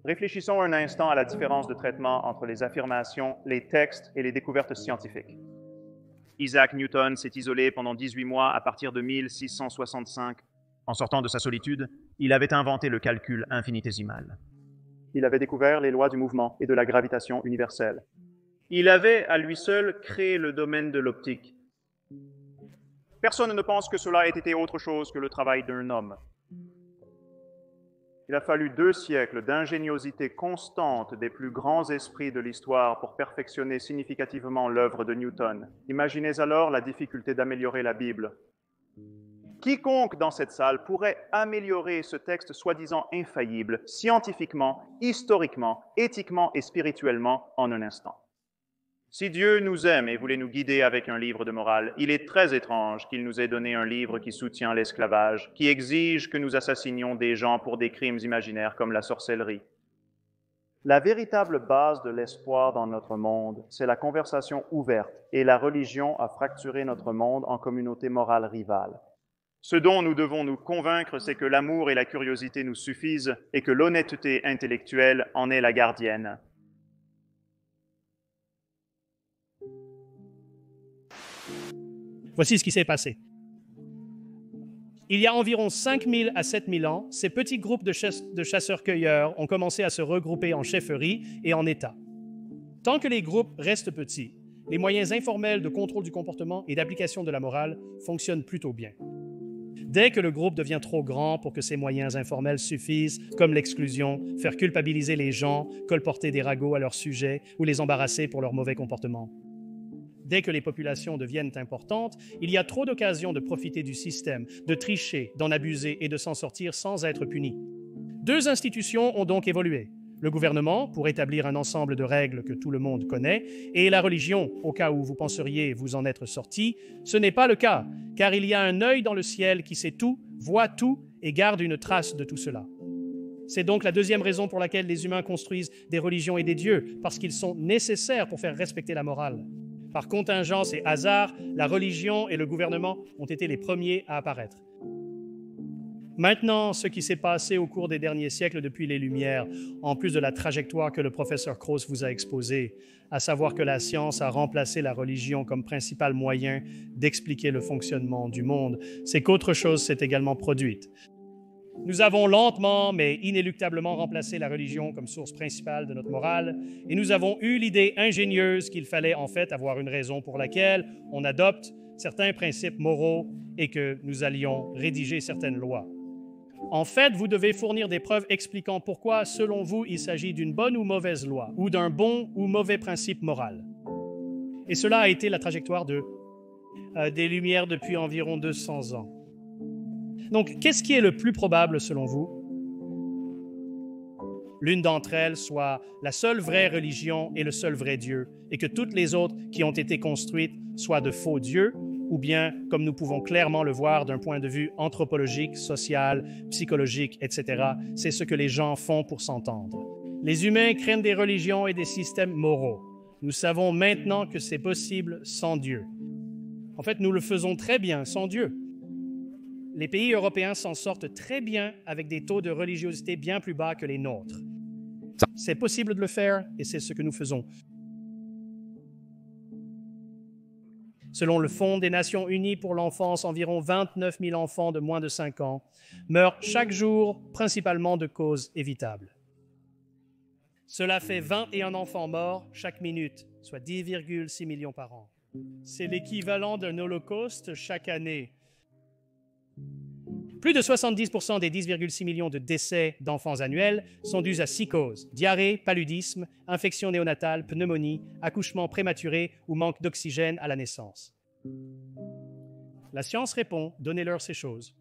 Speaker 3: Réfléchissons un instant à la différence de traitement entre les affirmations, les textes et les découvertes scientifiques. Isaac Newton s'est isolé pendant 18 mois à partir de 1665. En sortant de sa solitude, il avait inventé le calcul infinitésimal. Il avait découvert les lois du mouvement et de la gravitation universelle. Il avait à lui seul créé le domaine de l'optique. Personne ne pense que cela ait été autre chose que le travail d'un homme. Il a fallu 2 siècles d'ingéniosité constante des plus grands esprits de l'histoire pour perfectionner significativement l'œuvre de Newton. Imaginez alors la difficulté d'améliorer la Bible. Quiconque dans cette salle pourrait améliorer ce texte soi-disant infaillible, scientifiquement, historiquement, éthiquement et spirituellement en un instant. Si Dieu nous aime et voulait nous guider avec un livre de morale, il est très étrange qu'il nous ait donné un livre qui soutient l'esclavage, qui exige que nous assassinions des gens pour des crimes imaginaires comme la sorcellerie. La véritable base de l'espoir dans notre monde, c'est la conversation ouverte, et la religion a fracturé notre monde en communautés morales rivales. Ce dont nous devons nous convaincre, c'est que l'amour et la curiosité nous suffisent et que l'honnêteté intellectuelle en est la gardienne.
Speaker 7: Voici ce qui s'est passé. Il y a environ 5000 à 7000 ans, ces petits groupes de chasseurs-cueilleurs ont commencé à se regrouper en chefferies et en États. Tant que les groupes restent petits, les moyens informels de contrôle du comportement et d'application de la morale fonctionnent plutôt bien. Dès que le groupe devient trop grand pour que ces moyens informels suffisent, comme l'exclusion, faire culpabiliser les gens, colporter des ragots à leur sujet ou les embarrasser pour leur mauvais comportement. Dès que les populations deviennent importantes, il y a trop d'occasions de profiter du système, de tricher, d'en abuser et de s'en sortir sans être puni. 2 institutions ont donc évolué. Le gouvernement, pour établir un ensemble de règles que tout le monde connaît, et la religion, au cas où vous penseriez vous en être sorti. Ce n'est pas le cas, car il y a un œil dans le ciel qui sait tout, voit tout et garde une trace de tout cela. C'est donc la 2e raison pour laquelle les humains construisent des religions et des dieux, parce qu'ils sont nécessaires pour faire respecter la morale. Par contingence et hasard, la religion et le gouvernement ont été les premiers à apparaître. Maintenant, ce qui s'est passé au cours des derniers siècles depuis les Lumières, en plus de la trajectoire que le professeur Krauss vous a exposée, à savoir que la science a remplacé la religion comme principal moyen d'expliquer le fonctionnement du monde, c'est qu'autre chose s'est également produite. Nous avons lentement, mais inéluctablement remplacé la religion comme source principale de notre morale, et nous avons eu l'idée ingénieuse qu'il fallait en fait avoir une raison pour laquelle on adopte certains principes moraux et que nous allions rédiger certaines lois. En fait, vous devez fournir des preuves expliquant pourquoi, selon vous, il s'agit d'une bonne ou mauvaise loi, ou d'un bon ou mauvais principe moral. Et cela a été la trajectoire des Lumières depuis environ 200 ans. Donc, qu'est-ce qui est le plus probable selon vous? l'une d'entre elles soit la seule vraie religion et le seul vrai Dieu, et que toutes les autres qui ont été construites soient de faux dieux, ou bien, comme nous pouvons clairement le voir d'un point de vue anthropologique, social, psychologique, etc., c'est ce que les gens font pour s'entendre. Les humains craignent des religions et des systèmes moraux. Nous savons maintenant que c'est possible sans Dieu. En fait, nous le faisons très bien sans Dieu. Les pays européens s'en sortent très bien avec des taux de religiosité bien plus bas que les nôtres. C'est possible de le faire et c'est ce que nous faisons. Selon le Fonds des Nations Unies pour l'enfance, environ 29 000 enfants de moins de 5 ans meurent chaque jour, principalement de causes évitables. Cela fait 21 enfants morts chaque minute, soit 10,6 millions par an. C'est l'équivalent d'un holocauste chaque année. Plus de 70% des 10,6 millions de décès d'enfants annuels sont dus à 6 causes: diarrhée, paludisme, infection néonatale, pneumonie, accouchement prématuré ou manque d'oxygène à la naissance. La science répond: donnez-leur ces choses.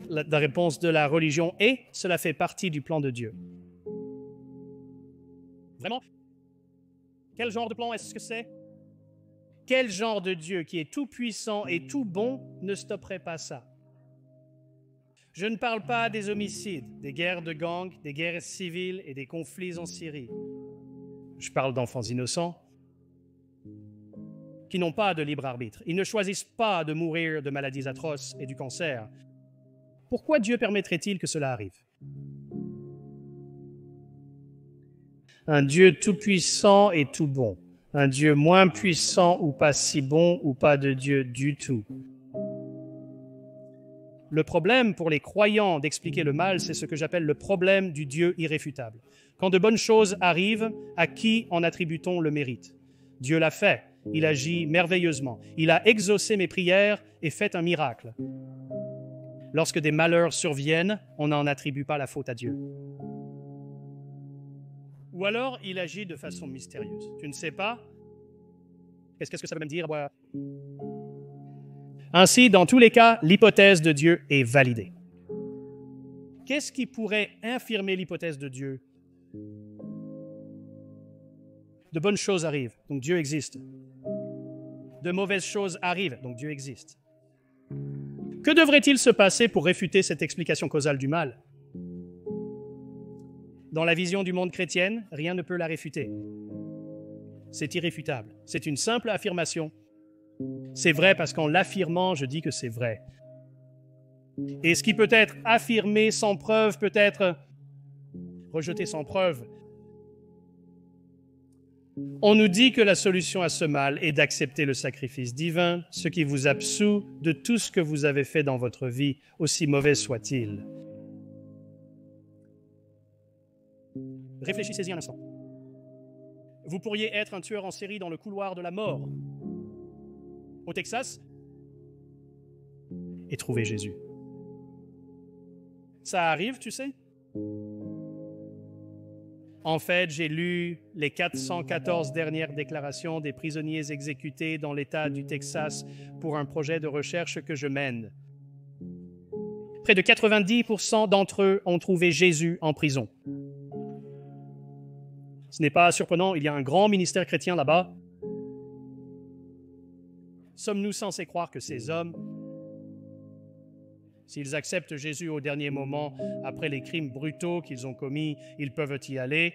Speaker 7: La réponse de la religion est: cela fait partie du plan de Dieu. Vraiment? Quel genre de plan est-ce que c'est? Quel genre de Dieu qui est tout puissant et tout bon ne stopperait pas ça? Je ne parle pas des homicides, des guerres de gangs, des guerres civiles et des conflits en Syrie. Je parle d'enfants innocents qui n'ont pas de libre arbitre. Ils ne choisissent pas de mourir de maladies atroces et du cancer. Pourquoi Dieu permettrait-il que cela arrive? Un Dieu tout-puissant et tout bon. Un Dieu moins puissant ou pas si bon ou pas de Dieu du tout. Le problème pour les croyants d'expliquer le mal, c'est ce que j'appelle le problème du Dieu irréfutable. Quand de bonnes choses arrivent, à qui en attribue-t-on le mérite? Dieu l'a fait, il agit merveilleusement. Il a exaucé mes prières et fait un miracle. Lorsque des malheurs surviennent, on n'en attribue pas la faute à Dieu. Ou alors, il agit de façon mystérieuse. Tu ne sais pas? Qu'est-ce que ça veut même dire? Ainsi, dans tous les cas, l'hypothèse de Dieu est validée. Qu'est-ce qui pourrait infirmer l'hypothèse de Dieu? De bonnes choses arrivent, donc Dieu existe. De mauvaises choses arrivent, donc Dieu existe. Que devrait-il se passer pour réfuter cette explication causale du mal? Dans la vision du monde chrétienne, rien ne peut la réfuter. C'est irréfutable. C'est une simple affirmation. C'est vrai parce qu'en l'affirmant, je dis que c'est vrai. Et ce qui peut être affirmé sans preuve peut être rejeté sans preuve. On nous dit que la solution à ce mal est d'accepter le sacrifice divin, ce qui vous absout de tout ce que vous avez fait dans votre vie, aussi mauvais soit-il. Réfléchissez-y un instant. Vous pourriez être un tueur en série dans le couloir de la mort, au Texas, et trouver Jésus. Ça arrive, tu sais? En fait, j'ai lu les 414 dernières déclarations des prisonniers exécutés dans l'État du Texas pour un projet de recherche que je mène. Près de 90% d'entre eux ont trouvé Jésus en prison. Ce n'est pas surprenant, il y a un grand ministère chrétien là-bas. Sommes-nous censés croire que ces hommes, s'ils acceptent Jésus au dernier moment, après les crimes brutaux qu'ils ont commis, ils peuvent y aller?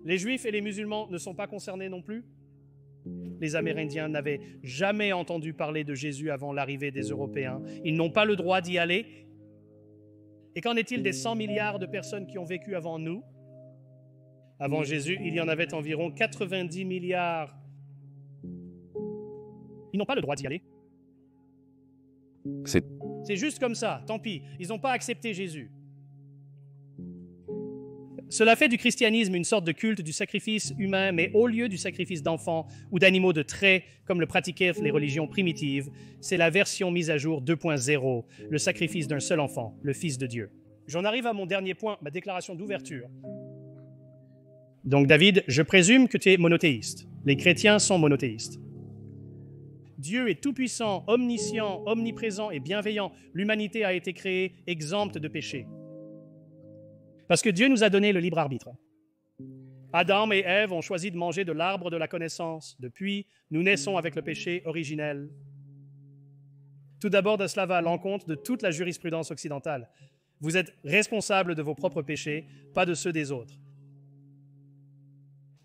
Speaker 7: Les Juifs et les musulmans ne sont pas concernés non plus? Les Amérindiens n'avaient jamais entendu parler de Jésus avant l'arrivée des Européens. Ils n'ont pas le droit d'y aller. Et qu'en est-il des 100 milliards de personnes qui ont vécu avant nous? Avant Jésus, il y en avait environ 90 milliards. Ils n'ont pas le droit d'y aller. C'est juste comme ça, tant pis. Ils n'ont pas accepté Jésus. Cela fait du christianisme une sorte de culte du sacrifice humain, mais au lieu du sacrifice d'enfants ou d'animaux de trait, comme le pratiquaient les religions primitives, c'est la version mise à jour 2.0, le sacrifice d'un seul enfant, le Fils de Dieu. J'en arrive à mon dernier point, ma déclaration d'ouverture. Donc David, je présume que tu es monothéiste. Les chrétiens sont monothéistes. Dieu est tout-puissant, omniscient, omniprésent et bienveillant. L'humanité a été créée exempte de péché.
Speaker 10: Parce que Dieu nous a donné le libre arbitre. Adam et Ève ont choisi de manger de l'arbre de la connaissance. Depuis, nous naissons avec le péché originel. Tout d'abord, cela va à l'encontre de toute la jurisprudence occidentale. Vous êtes responsable de vos propres péchés, pas de ceux des autres.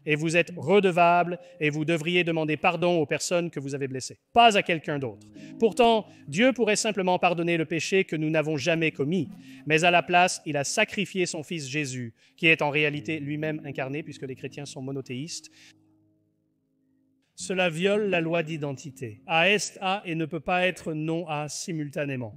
Speaker 10: Et vous êtes redevable et vous devriez demander pardon aux personnes que vous avez blessées, pas à quelqu'un d'autre. Pourtant, Dieu pourrait simplement pardonner le péché que nous n'avons jamais commis, mais à la place, il a sacrifié son Fils Jésus, qui est en réalité lui-même incarné, puisque les chrétiens sont monothéistes. Cela viole la loi d'identité. A est A et ne peut pas être non A simultanément.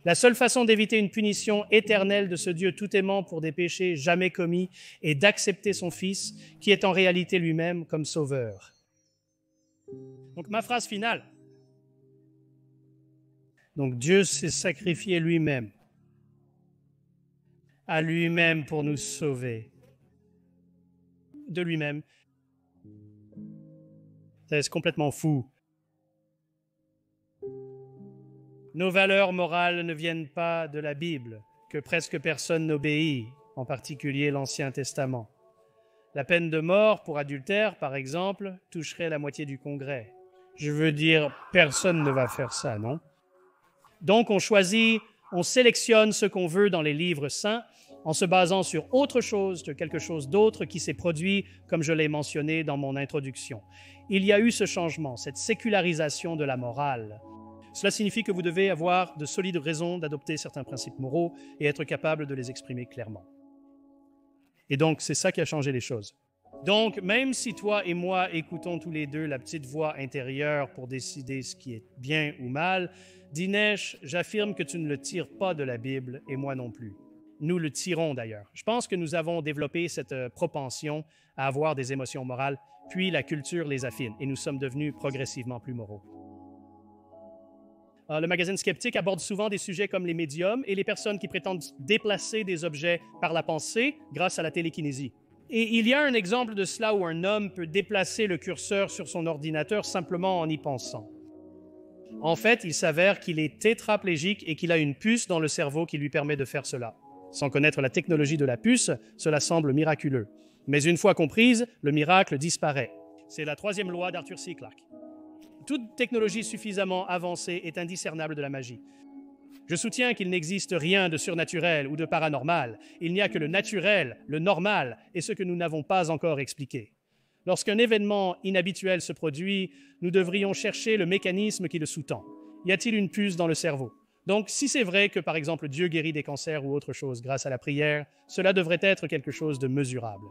Speaker 10: La seule façon d'éviter une punition éternelle de ce Dieu tout aimant pour des péchés jamais commis est d'accepter son Fils, qui est en réalité lui-même comme sauveur. Donc ma phrase finale. Donc Dieu s'est sacrifié lui-même, à lui-même pour nous sauver. De lui-même. C'est complètement fou. Nos valeurs morales ne viennent pas de la Bible, que presque personne n'obéit, en particulier l'Ancien Testament. La peine de mort pour adultère, par exemple, toucherait la moitié du Congrès. Je veux dire, personne ne va faire ça, non? Donc on sélectionne ce qu'on veut dans les livres saints en se basant sur autre chose que quelque chose d'autre qui s'est produit, comme je l'ai mentionné dans mon introduction. Il y a eu ce changement, cette sécularisation de la morale. Cela signifie que vous devez avoir de solides raisons d'adopter certains principes moraux et être capable de les exprimer clairement. Et donc, c'est ça qui a changé les choses. Donc, même si toi et moi écoutons tous les deux la petite voix intérieure pour décider ce qui est bien ou mal, Dinesh, j'affirme que tu ne le tires pas de la Bible et moi non plus. Nous le tirons d'ailleurs. Je pense que nous avons développé cette propension à avoir des émotions morales, puis la culture les affine et nous sommes devenus progressivement plus moraux. Le magazine Skeptique aborde souvent des sujets comme les médiums et les personnes qui prétendent déplacer des objets par la pensée grâce à la télékinésie. Et il y a un exemple de cela où un homme peut déplacer le curseur sur son ordinateur simplement en y pensant. En fait, il s'avère qu'il est tétraplégique et qu'il a une puce dans le cerveau qui lui permet de faire cela. Sans connaître la technologie de la puce, cela semble miraculeux. Mais une fois comprise, le miracle disparaît. C'est la troisième loi d'Arthur C. Clarke. Toute technologie suffisamment avancée est indiscernable de la magie. Je soutiens qu'il n'existe rien de surnaturel ou de paranormal. Il n'y a que le naturel, le normal et ce que nous n'avons pas encore expliqué. Lorsqu'un événement inhabituel se produit, nous devrions chercher le mécanisme qui le sous-tend. Y a-t-il une puce dans le cerveau? Donc, si c'est vrai que, par exemple, Dieu guérit des cancers ou autre chose grâce à la prière, cela devrait être quelque chose de mesurable.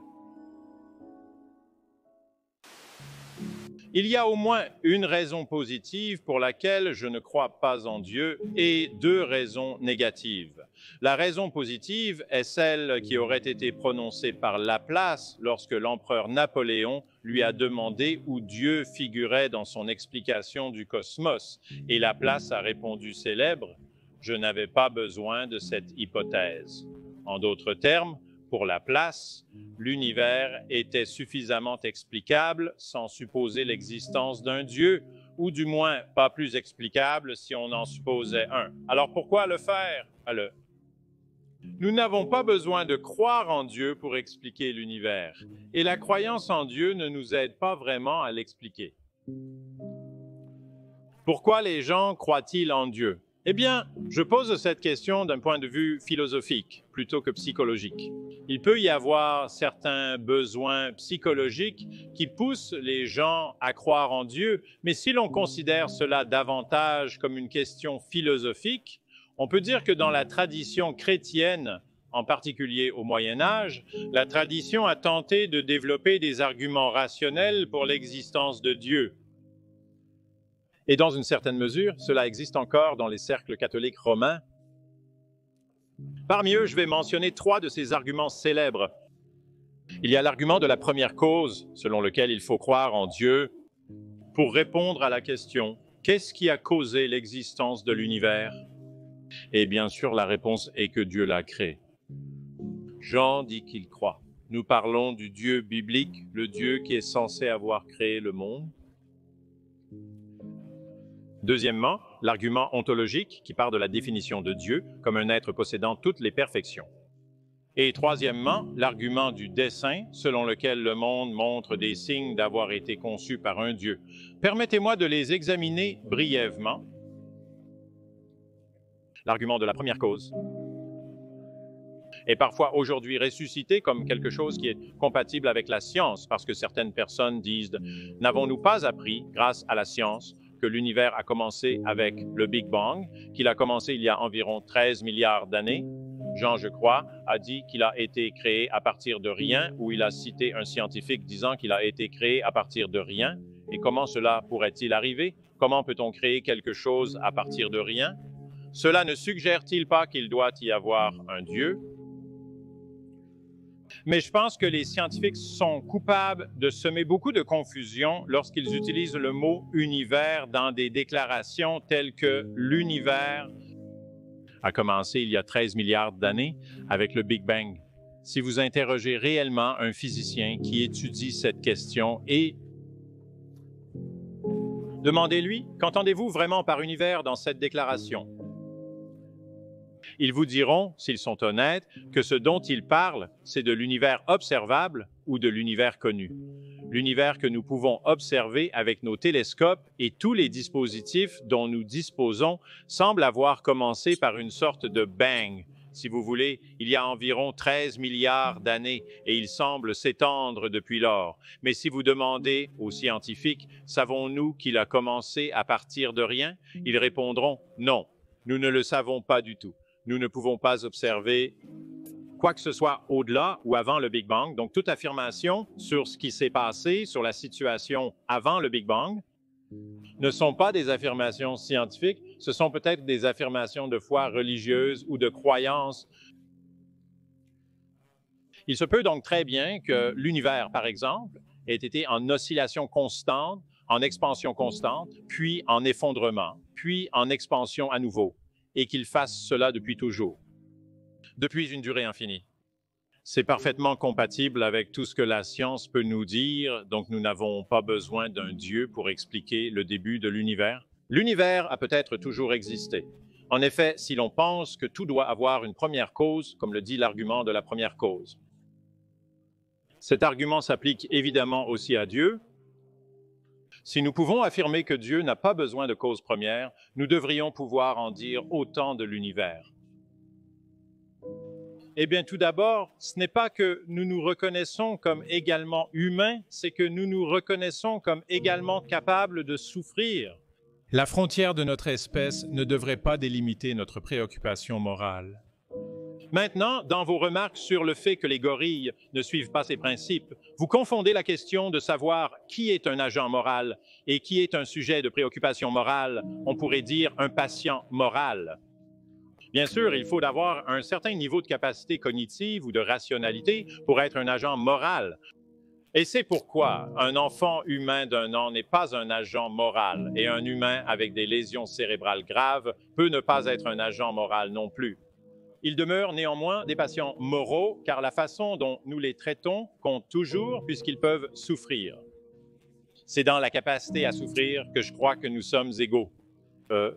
Speaker 11: Il y a au moins une raison positive pour laquelle je ne crois pas en Dieu et deux raisons négatives. La raison positive est celle qui aurait été prononcée par Laplace lorsque l'empereur Napoléon lui a demandé où Dieu figurait dans son explication du cosmos. Et Laplace a répondu célèbre « Je n'avais pas besoin de cette hypothèse ». En d'autres termes, pour Laplace, l'univers était suffisamment explicable sans supposer l'existence d'un Dieu, ou du moins pas plus explicable si on en supposait un. Alors pourquoi le faire? Nous n'avons pas besoin de croire en Dieu pour expliquer l'univers, et la croyance en Dieu ne nous aide pas vraiment à l'expliquer. Pourquoi les gens croient-ils en Dieu? Eh bien, je pose cette question d'un point de vue philosophique plutôt que psychologique. Il peut y avoir certains besoins psychologiques qui poussent les gens à croire en Dieu, mais si l'on considère cela davantage comme une question philosophique, on peut dire que dans la tradition chrétienne, en particulier au Moyen Âge, la tradition a tenté de développer des arguments rationnels pour l'existence de Dieu. Et dans une certaine mesure, cela existe encore dans les cercles catholiques romains. Parmi eux, je vais mentionner 3 de ces arguments célèbres. Il y a l'argument de la première cause, selon lequel il faut croire en Dieu pour répondre à la question « Qu'est-ce qui a causé l'existence de l'univers ?» Et bien sûr, la réponse est que Dieu l'a créé. Jean dit qu'il croit. Nous parlons du Dieu biblique, le Dieu qui est censé avoir créé le monde. Deuxièmement, l'argument ontologique qui part de la définition de Dieu comme un être possédant toutes les perfections. Et troisièmement, l'argument du dessein selon lequel le monde montre des signes d'avoir été conçu par un Dieu. Permettez-moi de les examiner brièvement. L'argument de la première cause est parfois aujourd'hui ressuscité comme quelque chose qui est compatible avec la science, parce que certaines personnes disent « N'avons-nous pas appris, grâce à la science, que l'univers a commencé avec le Big Bang, qu'il a commencé il y a environ 13 milliards d'années. Jean, je crois, a dit qu'il a été créé à partir de rien, ou il a cité un scientifique disant qu'il a été créé à partir de rien. Et comment cela pourrait-il arriver? Comment peut-on créer quelque chose à partir de rien? Cela ne suggère-t-il pas qu'il doit y avoir un Dieu? Mais je pense que les scientifiques sont coupables de semer beaucoup de confusion lorsqu'ils utilisent le mot « univers » dans des déclarations telles que « l'univers a commencé il y a 13 milliards d'années avec le Big Bang ». Si vous interrogez réellement un physicien qui étudie cette question et demandez-lui « Qu'entendez-vous vraiment par univers dans cette déclaration ?» Ils vous diront, s'ils sont honnêtes, que ce dont ils parlent, c'est de l'univers observable ou de l'univers connu. L'univers que nous pouvons observer avec nos télescopes et tous les dispositifs dont nous disposons semblent avoir commencé par une sorte de bang, si vous voulez, il y a environ 13 milliards d'années et il semble s'étendre depuis lors. Mais si vous demandez aux scientifiques, savons-nous qu'il a commencé à partir de rien? Ils répondront non, nous ne le savons pas du tout. Nous ne pouvons pas observer quoi que ce soit au-delà ou avant le Big Bang. Donc, toute affirmation sur ce qui s'est passé, sur la situation avant le Big Bang, ne sont pas des affirmations scientifiques, ce sont peut-être des affirmations de foi religieuse ou de croyance. Il se peut donc très bien que l'univers, par exemple, ait été en oscillation constante, en expansion constante, puis en effondrement, puis en expansion à nouveau, et qu'il fasse cela depuis toujours, depuis une durée infinie. C'est parfaitement compatible avec tout ce que la science peut nous dire, donc nous n'avons pas besoin d'un Dieu pour expliquer le début de l'univers. L'univers a peut-être toujours existé. En effet, si l'on pense que tout doit avoir une première cause, comme le dit l'argument de la première cause. Cet argument s'applique évidemment aussi à Dieu. Si nous pouvons affirmer que Dieu n'a pas besoin de cause première, nous devrions pouvoir en dire autant de l'univers. Eh bien, tout d'abord, ce n'est pas que nous nous reconnaissons comme également humains, c'est que nous nous reconnaissons comme également capables de souffrir.
Speaker 12: La frontière de notre espèce ne devrait pas délimiter notre préoccupation morale.
Speaker 11: Maintenant, dans vos remarques sur le fait que les gorilles ne suivent pas ces principes, vous confondez la question de savoir qui est un agent moral et qui est un sujet de préoccupation morale, on pourrait dire un patient moral. Bien sûr, il faut avoir un certain niveau de capacité cognitive ou de rationalité pour être un agent moral. Et c'est pourquoi un enfant humain d'1 an n'est pas un agent moral et un humain avec des lésions cérébrales graves peut ne pas être un agent moral non plus. Ils demeurent néanmoins des patients moraux, car la façon dont nous les traitons compte toujours puisqu'ils peuvent souffrir. C'est dans la capacité à souffrir que je crois que nous sommes égaux.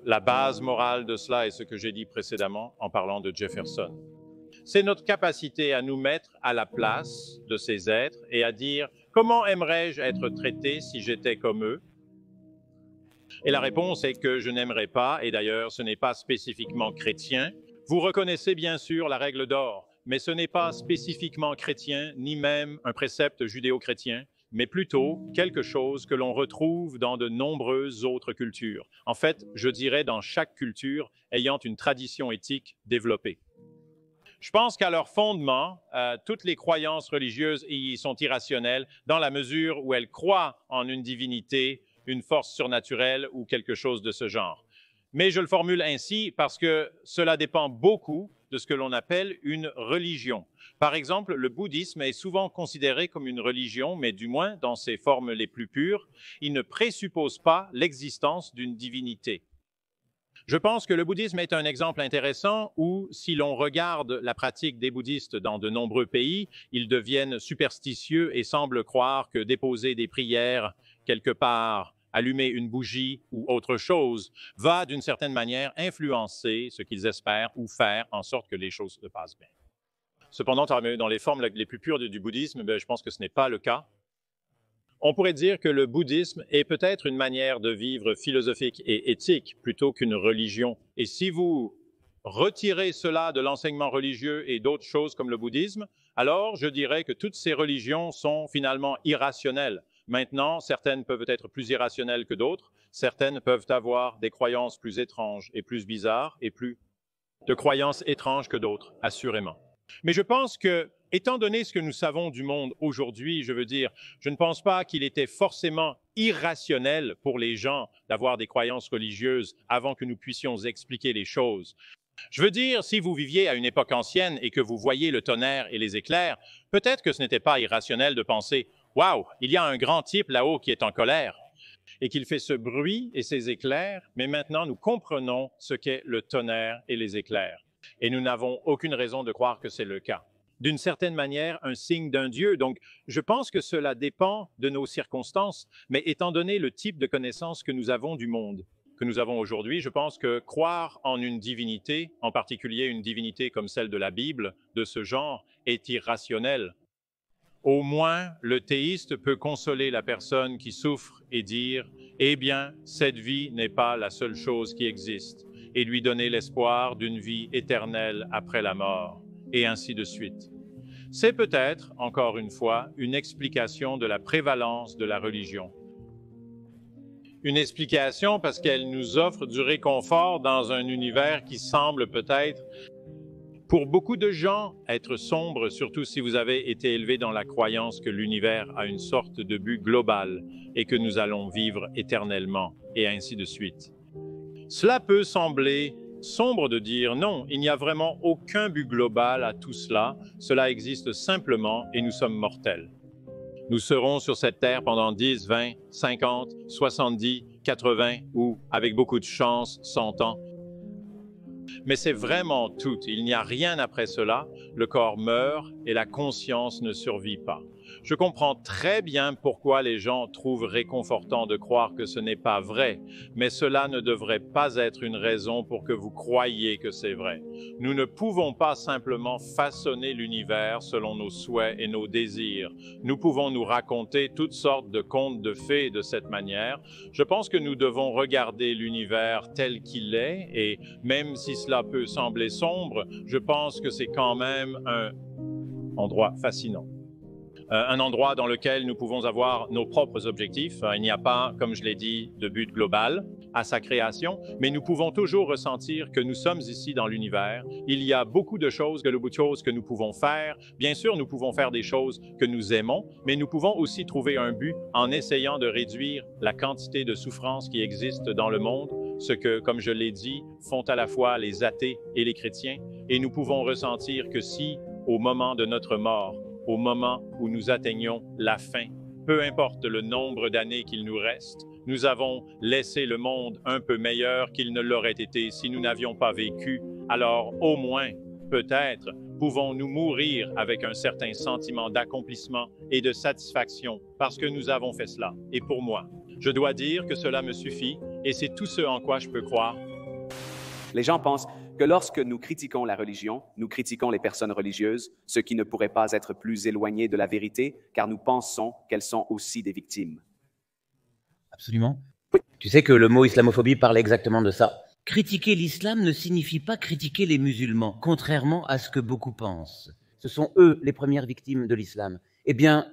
Speaker 11: La base morale de cela est ce que j'ai dit précédemment en parlant de Jefferson. C'est notre capacité à nous mettre à la place de ces êtres et à dire « Comment aimerais-je être traité si j'étais comme eux ?» Et la réponse est que je n'aimerais pas, et d'ailleurs ce n'est pas spécifiquement chrétien. Vous reconnaissez bien sûr la règle d'or, mais ce n'est pas spécifiquement chrétien, ni même un précepte judéo-chrétien, mais plutôt quelque chose que l'on retrouve dans de nombreuses autres cultures. En fait, je dirais dans chaque culture ayant une tradition éthique développée. Je pense qu'à leur fondement, toutes les croyances religieuses y sont irrationnelles dans la mesure où elles croient en une divinité, une force surnaturelle ou quelque chose de ce genre. Mais je le formule ainsi parce que cela dépend beaucoup de ce que l'on appelle une religion. Par exemple, le bouddhisme est souvent considéré comme une religion, mais du moins dans ses formes les plus pures, il ne présuppose pas l'existence d'une divinité. Je pense que le bouddhisme est un exemple intéressant où, si l'on regarde la pratique des bouddhistes dans de nombreux pays, ils deviennent superstitieux et semblent croire que déposer des prières quelque part allumer une bougie ou autre chose, va d'une certaine manière influencer ce qu'ils espèrent ou faire en sorte que les choses se passent bien. Cependant, dans les formes les plus pures du bouddhisme, je pense que ce n'est pas le cas. On pourrait dire que le bouddhisme est peut-être une manière de vivre philosophique et éthique plutôt qu'une religion. Et si vous retirez cela de l'enseignement religieux et d'autres choses comme le bouddhisme, alors je dirais que toutes ces religions sont finalement irrationnelles. Maintenant, certaines peuvent être plus irrationnelles que d'autres, certaines peuvent avoir des croyances plus étranges et plus bizarres et plus de croyances étranges que d'autres, assurément. Mais je pense que, étant donné ce que nous savons du monde aujourd'hui, je veux dire, je ne pense pas qu'il était forcément irrationnel pour les gens d'avoir des croyances religieuses avant que nous puissions expliquer les choses. Je veux dire, si vous viviez à une époque ancienne et que vous voyez le tonnerre et les éclairs, peut-être que ce n'était pas irrationnel de penser « Waouh, il y a un grand type là-haut qui est en colère » et qu'il fait ce bruit et ces éclairs, mais maintenant nous comprenons ce qu'est le tonnerre et les éclairs. Et nous n'avons aucune raison de croire que c'est le cas. D'une certaine manière, un signe d'un Dieu. Donc, je pense que cela dépend de nos circonstances, mais étant donné le type de connaissance que nous avons du monde, que nous avons aujourd'hui, je pense que croire en une divinité, en particulier une divinité comme celle de la Bible, de ce genre, est irrationnel. Au moins, le théiste peut consoler la personne qui souffre et dire « Eh bien, cette vie n'est pas la seule chose qui existe » et lui donner l'espoir d'une vie éternelle après la mort, et ainsi de suite. C'est peut-être, encore une fois, une explication de la prévalence de la religion. Une explication parce qu'elle nous offre du réconfort dans un univers qui semble peut-être, pour beaucoup de gens, être sombre, surtout si vous avez été élevé dans la croyance que l'univers a une sorte de but global et que nous allons vivre éternellement, et ainsi de suite. Cela peut sembler sombre de dire non, il n'y a vraiment aucun but global à tout cela, cela existe simplement et nous sommes mortels. Nous serons sur cette terre pendant 10, 20, 50, 70, 80 ou, avec beaucoup de chance, 100 ans. Mais c'est vraiment tout, il n'y a rien après cela, le corps meurt et la conscience ne survit pas. Je comprends très bien pourquoi les gens trouvent réconfortant de croire que ce n'est pas vrai, mais cela ne devrait pas être une raison pour que vous croyiez que c'est vrai. Nous ne pouvons pas simplement façonner l'univers selon nos souhaits et nos désirs. Nous pouvons nous raconter toutes sortes de contes de fées de cette manière. Je pense que nous devons regarder l'univers tel qu'il est et même si cela peut sembler sombre, je pense que c'est quand même un endroit fascinant. Un endroit dans lequel nous pouvons avoir nos propres objectifs. Il n'y a pas, comme je l'ai dit, de but global à sa création, mais nous pouvons toujours ressentir que nous sommes ici dans l'univers. Il y a beaucoup de choses que nous pouvons faire. Bien sûr, nous pouvons faire des choses que nous aimons, mais nous pouvons aussi trouver un but en essayant de réduire la quantité de souffrance qui existe dans le monde, ce que, comme je l'ai dit, font à la fois les athées et les chrétiens. Et nous pouvons ressentir que si, au moment de notre mort, au moment où nous atteignons la fin, peu importe le nombre d'années qu'il nous reste, nous avons laissé le monde un peu meilleur qu'il ne l'aurait été si nous n'avions pas vécu. Alors, au moins, peut-être, pouvons-nous mourir avec un certain sentiment d'accomplissement et de satisfaction parce que nous avons fait cela. Et pour moi, je dois dire que cela me suffit et c'est tout ce en quoi je peux croire.
Speaker 13: Les gens pensent que lorsque nous critiquons la religion, nous critiquons les personnes religieuses, ce qui ne pourrait pas être plus éloigné de la vérité, car nous pensons qu'elles sont aussi des victimes.
Speaker 5: Absolument. Tu sais que le mot islamophobie parle exactement de ça. Critiquer l'islam ne signifie pas critiquer les musulmans, contrairement à ce que beaucoup pensent. Ce sont eux les premières victimes de l'islam. Eh bien,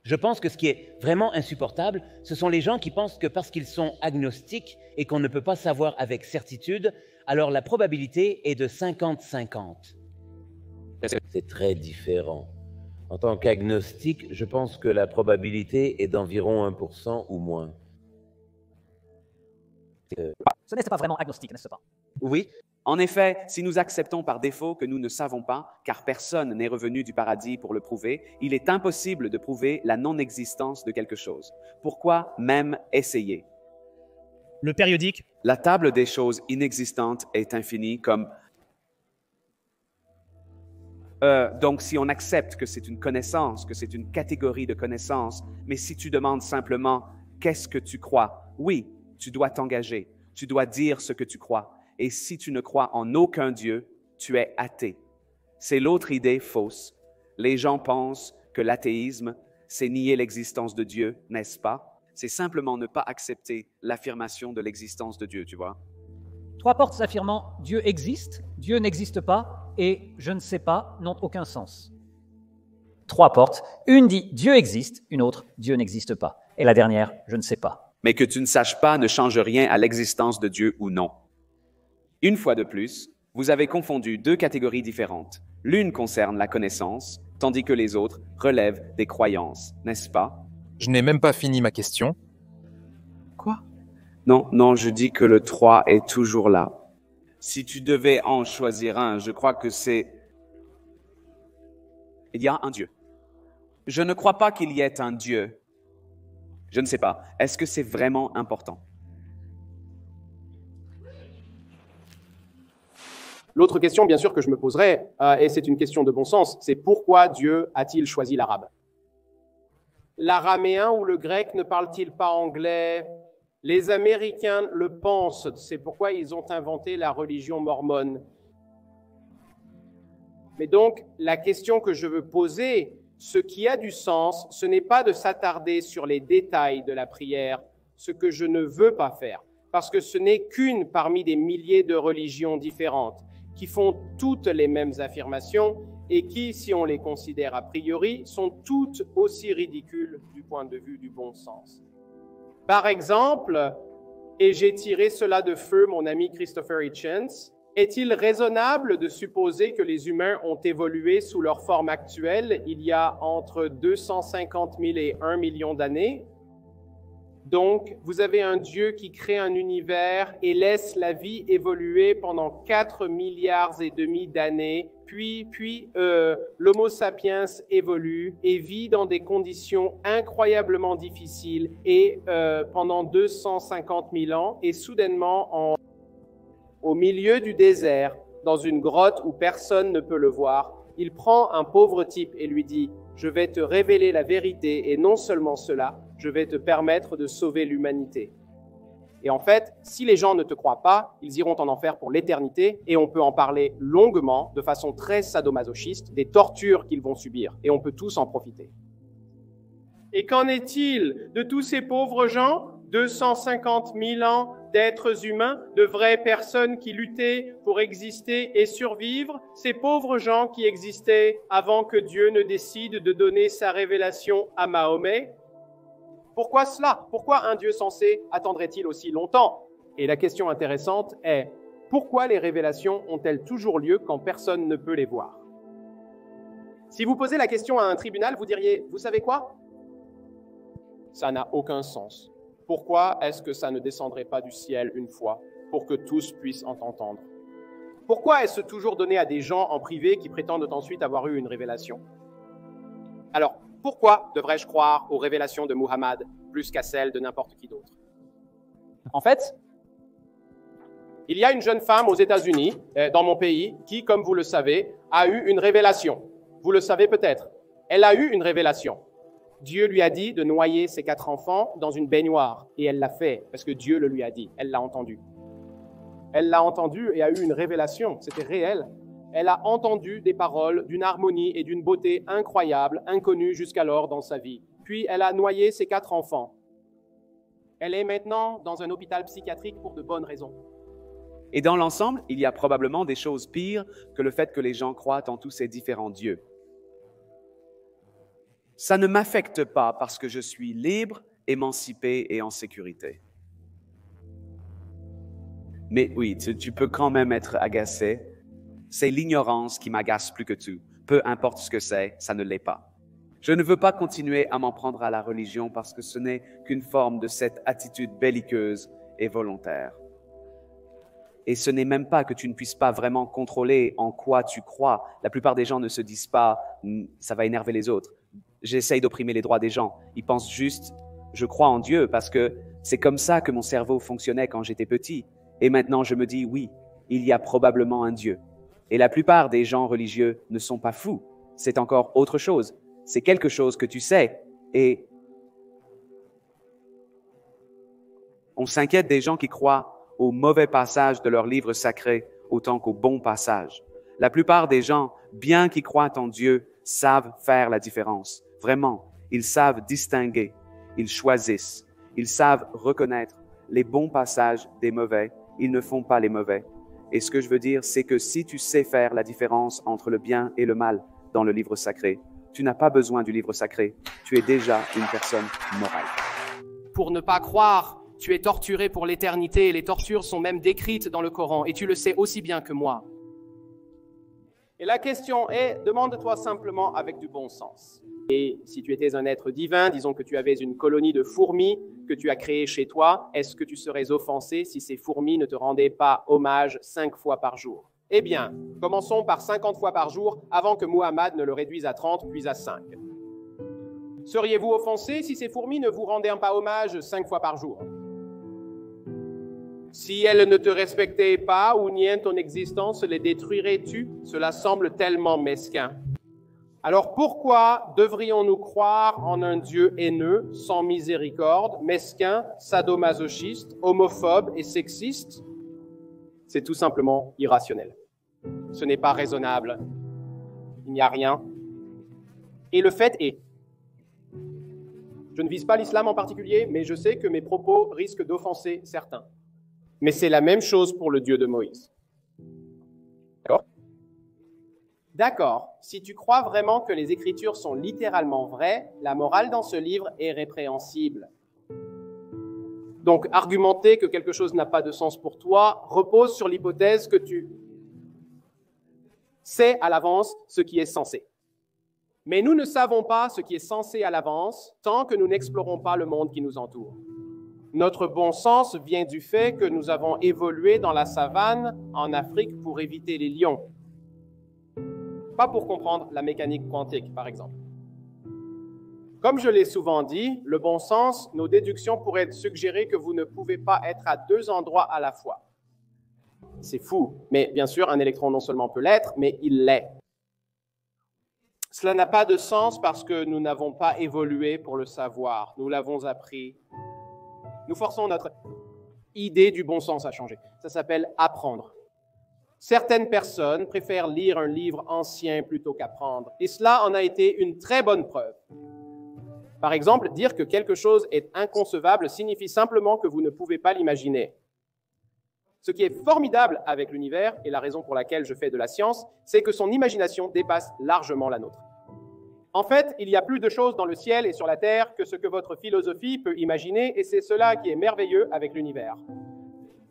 Speaker 5: je pense que ce qui est vraiment insupportable, ce sont les gens qui pensent que parce qu'ils sont agnostiques et qu'on ne peut pas savoir avec certitude, alors la probabilité est de 50-50. C'est très différent. En tant qu'agnostique, je pense que la probabilité est d'environ 1% ou moins.
Speaker 14: Ce n'est pas vraiment agnostique, n'est-ce pas?
Speaker 13: Oui. En effet, si nous acceptons par défaut que nous ne savons pas, car personne n'est revenu du paradis pour le prouver, il est impossible de prouver la non-existence de quelque chose. Pourquoi même essayer?
Speaker 10: Le périodique.
Speaker 13: La table des choses inexistantes est infinie comme Donc, si on accepte que c'est une connaissance, que c'est une catégorie de connaissances, mais si tu demandes simplement « qu'est-ce que tu crois ?» Oui, tu dois t'engager, tu dois dire ce que tu crois. Et si tu ne crois en aucun Dieu, tu es athée. C'est l'autre idée fausse. Les gens pensent que l'athéisme, c'est nier l'existence de Dieu, n'est-ce pas? C'est simplement ne pas accepter l'affirmation de l'existence de Dieu, tu vois.
Speaker 14: 3 portes affirmant « Dieu existe »,« Dieu n'existe pas » et « je ne sais pas » n'ont aucun sens. 3 portes. Une dit « Dieu existe », une autre « Dieu n'existe pas ». Et la dernière « Je ne sais pas ».
Speaker 13: Mais que tu ne saches pas ne change rien à l'existence de Dieu ou non. Une fois de plus, vous avez confondu 2 catégories différentes. L'une concerne la connaissance, tandis que les autres relèvent des croyances, n'est-ce pas?
Speaker 15: Je n'ai même pas fini ma question.
Speaker 13: Quoi? Non, je dis que le 3 est toujours là. Si tu devais en choisir un, je crois que c'est... Il y a un Dieu. Je ne crois pas qu'il y ait un Dieu. Je ne sais pas. Est-ce que c'est vraiment important?
Speaker 16: L'autre question, bien sûr, que je me poserais, et c'est une question de bon sens, c'est pourquoi Dieu a-t-il choisi l'arabe? L'araméen ou le grec ne parle-t-il pas anglais? Les Américains le pensent, c'est pourquoi ils ont inventé la religion mormone. Mais donc, la question que je veux poser, ce qui a du sens, ce n'est pas de s'attarder sur les détails de la prière, ce que je ne veux pas faire, parce que ce n'est qu'une parmi des milliers de religions différentes qui font toutes les mêmes affirmations et qui, si on les considère a priori, sont toutes aussi ridicules du point de vue du bon sens. Par exemple, et j'ai tiré cela de feu mon ami Christopher Hitchens, est-il raisonnable de supposer que les humains ont évolué sous leur forme actuelle il y a entre 250 000 et 1 million d'années? Donc, vous avez un Dieu qui crée un univers et laisse la vie évoluer pendant 4 milliards et demi d'années, puis l'Homo sapiens évolue et vit dans des conditions incroyablement difficiles et pendant 250 000 ans, et soudainement, au milieu du désert, dans une grotte où personne ne peut le voir, il prend un pauvre type et lui dit « Je vais te révéler la vérité et non seulement cela, je vais te permettre de sauver l'humanité. » Et en fait, si les gens ne te croient pas, ils iront en enfer pour l'éternité et on peut en parler longuement, de façon très sadomasochiste, des tortures qu'ils vont subir et on peut tous en profiter. Et qu'en est-il de tous ces pauvres gens, 250 000 ans d'êtres humains, de vraies personnes qui luttaient pour exister et survivre, ces pauvres gens qui existaient avant que Dieu ne décide de donner sa révélation à Mahomet? Pourquoi cela? Pourquoi un Dieu censé attendrait-il aussi longtemps? Et la question intéressante est, pourquoi les révélations ont-elles toujours lieu quand personne ne peut les voir? Si vous posez la question à un tribunal, vous diriez, vous savez quoi? Ça n'a aucun sens. Pourquoi est-ce que ça ne descendrait pas du ciel une fois pour que tous puissent en entendre? Pourquoi est-ce toujours donné à des gens en privé qui prétendent ensuite avoir eu une révélation? Alors, pourquoi devrais-je croire aux révélations de Muhammad plus qu'à celles de n'importe qui d'autre? En fait, il y a une jeune femme aux États-Unis, dans mon pays, qui, comme vous le savez, a eu une révélation. Vous le savez peut-être. Elle a eu une révélation. Dieu lui a dit de noyer ses 4 enfants dans une baignoire. Et elle l'a fait, parce que Dieu le lui a dit. Elle l'a entendu. Elle l'a entendu et a eu une révélation. C'était réel. Elle a entendu des paroles d'une harmonie et d'une beauté incroyable, inconnues jusqu'alors dans sa vie. Puis elle a noyé ses 4 enfants. Elle est maintenant dans un hôpital psychiatrique pour de bonnes raisons.
Speaker 13: Et dans l'ensemble, il y a probablement des choses pires que le fait que les gens croient en tous ces différents dieux. Ça ne m'affecte pas parce que je suis libre, émancipé et en sécurité. Mais oui, tu peux quand même être agacé. C'est l'ignorance qui m'agace plus que tout. Peu importe ce que c'est, ça ne l'est pas. Je ne veux pas continuer à m'en prendre à la religion parce que ce n'est qu'une forme de cette attitude belliqueuse et volontaire. Et ce n'est même pas que tu ne puisses pas vraiment contrôler en quoi tu crois. La plupart des gens ne se disent pas « ça va énerver les autres ». J'essaye d'opprimer les droits des gens. Ils pensent juste « je crois en Dieu » parce que c'est comme ça que mon cerveau fonctionnait quand j'étais petit. Et maintenant, je me dis « oui, il y a probablement un Dieu ». Et la plupart des gens religieux ne sont pas fous. C'est encore autre chose. C'est quelque chose que tu sais. Et on s'inquiète des gens qui croient aux mauvais passages de leurs livres sacrés autant qu'aux bons passages. La plupart des gens, bien qu'ils croient en Dieu, savent faire la différence. Vraiment, ils savent distinguer. Ils choisissent. Ils savent reconnaître les bons passages des mauvais. Ils ne font pas les mauvais. Et ce que je veux dire, c'est que si tu sais faire la différence entre le bien et le mal dans le livre sacré, tu n'as pas besoin du livre sacré. Tu es déjà une personne morale.
Speaker 16: Pour ne pas croire, tu es torturé pour l'éternité et les tortures sont même décrites dans le Coran et tu le sais aussi bien que moi. Et la question est, demande-toi simplement avec du bon sens. Et si tu étais un être divin, disons que tu avais une colonie de fourmis que tu as créée chez toi, est-ce que tu serais offensé si ces fourmis ne te rendaient pas hommage 5 fois par jour? Eh bien, commençons par 50 fois par jour avant que Muhammad ne le réduise à 30 puis à 5. Seriez-vous offensé si ces fourmis ne vous rendaient pas hommage 5 fois par jour? Si elles ne te respectaient pas ou niaient ton existence, les détruirais-tu? Cela semble tellement mesquin. Alors pourquoi devrions-nous croire en un Dieu haineux, sans miséricorde, mesquin, sadomasochiste, homophobe et sexiste? C'est tout simplement irrationnel. Ce n'est pas raisonnable. Il n'y a rien. Et le fait est, je ne vise pas l'islam en particulier, mais je sais que mes propos risquent d'offenser certains. Mais c'est la même chose pour le Dieu de Moïse. D'accord? D'accord. Si tu crois vraiment que les Écritures sont littéralement vraies, la morale dans ce livre est répréhensible. Donc, argumenter que quelque chose n'a pas de sens pour toi repose sur l'hypothèse que tu sais à l'avance ce qui est censé. Mais nous ne savons pas ce qui est censé à l'avance tant que nous n'explorons pas le monde qui nous entoure. Notre bon sens vient du fait que nous avons évolué dans la savane en Afrique pour éviter les lions. Pas pour comprendre la mécanique quantique, par exemple. Comme je l'ai souvent dit, le bon sens, nos déductions pourraient suggérer que vous ne pouvez pas être à 2 endroits à la fois. C'est fou, mais bien sûr, un électron non seulement peut l'être, mais il l'est. Cela n'a pas de sens parce que nous n'avons pas évolué pour le savoir. Nous l'avons appris. Nous forçons notre idée du bon sens à changer. Ça s'appelle apprendre. Certaines personnes préfèrent lire un livre ancien plutôt qu'apprendre. Et cela en a été une très bonne preuve. Par exemple, dire que quelque chose est inconcevable signifie simplement que vous ne pouvez pas l'imaginer. Ce qui est formidable avec l'univers, et la raison pour laquelle je fais de la science, c'est que son imagination dépasse largement la nôtre. En fait, il y a plus de choses dans le ciel et sur la terre que ce que votre philosophie peut imaginer, et c'est cela qui est merveilleux avec l'univers.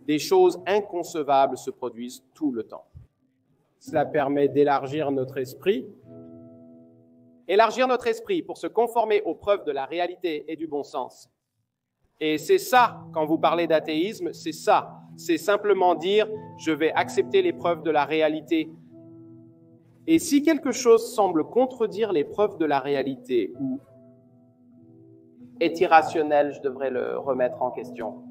Speaker 16: Des choses inconcevables se produisent tout le temps. Cela permet d'élargir notre esprit. Élargir notre esprit pour se conformer aux preuves de la réalité et du bon sens. Et c'est ça, quand vous parlez d'athéisme, c'est ça. C'est simplement dire, je vais accepter les preuves de la réalité. Et si quelque chose semble contredire les preuves de la réalité ou est irrationnel, je devrais le remettre en question.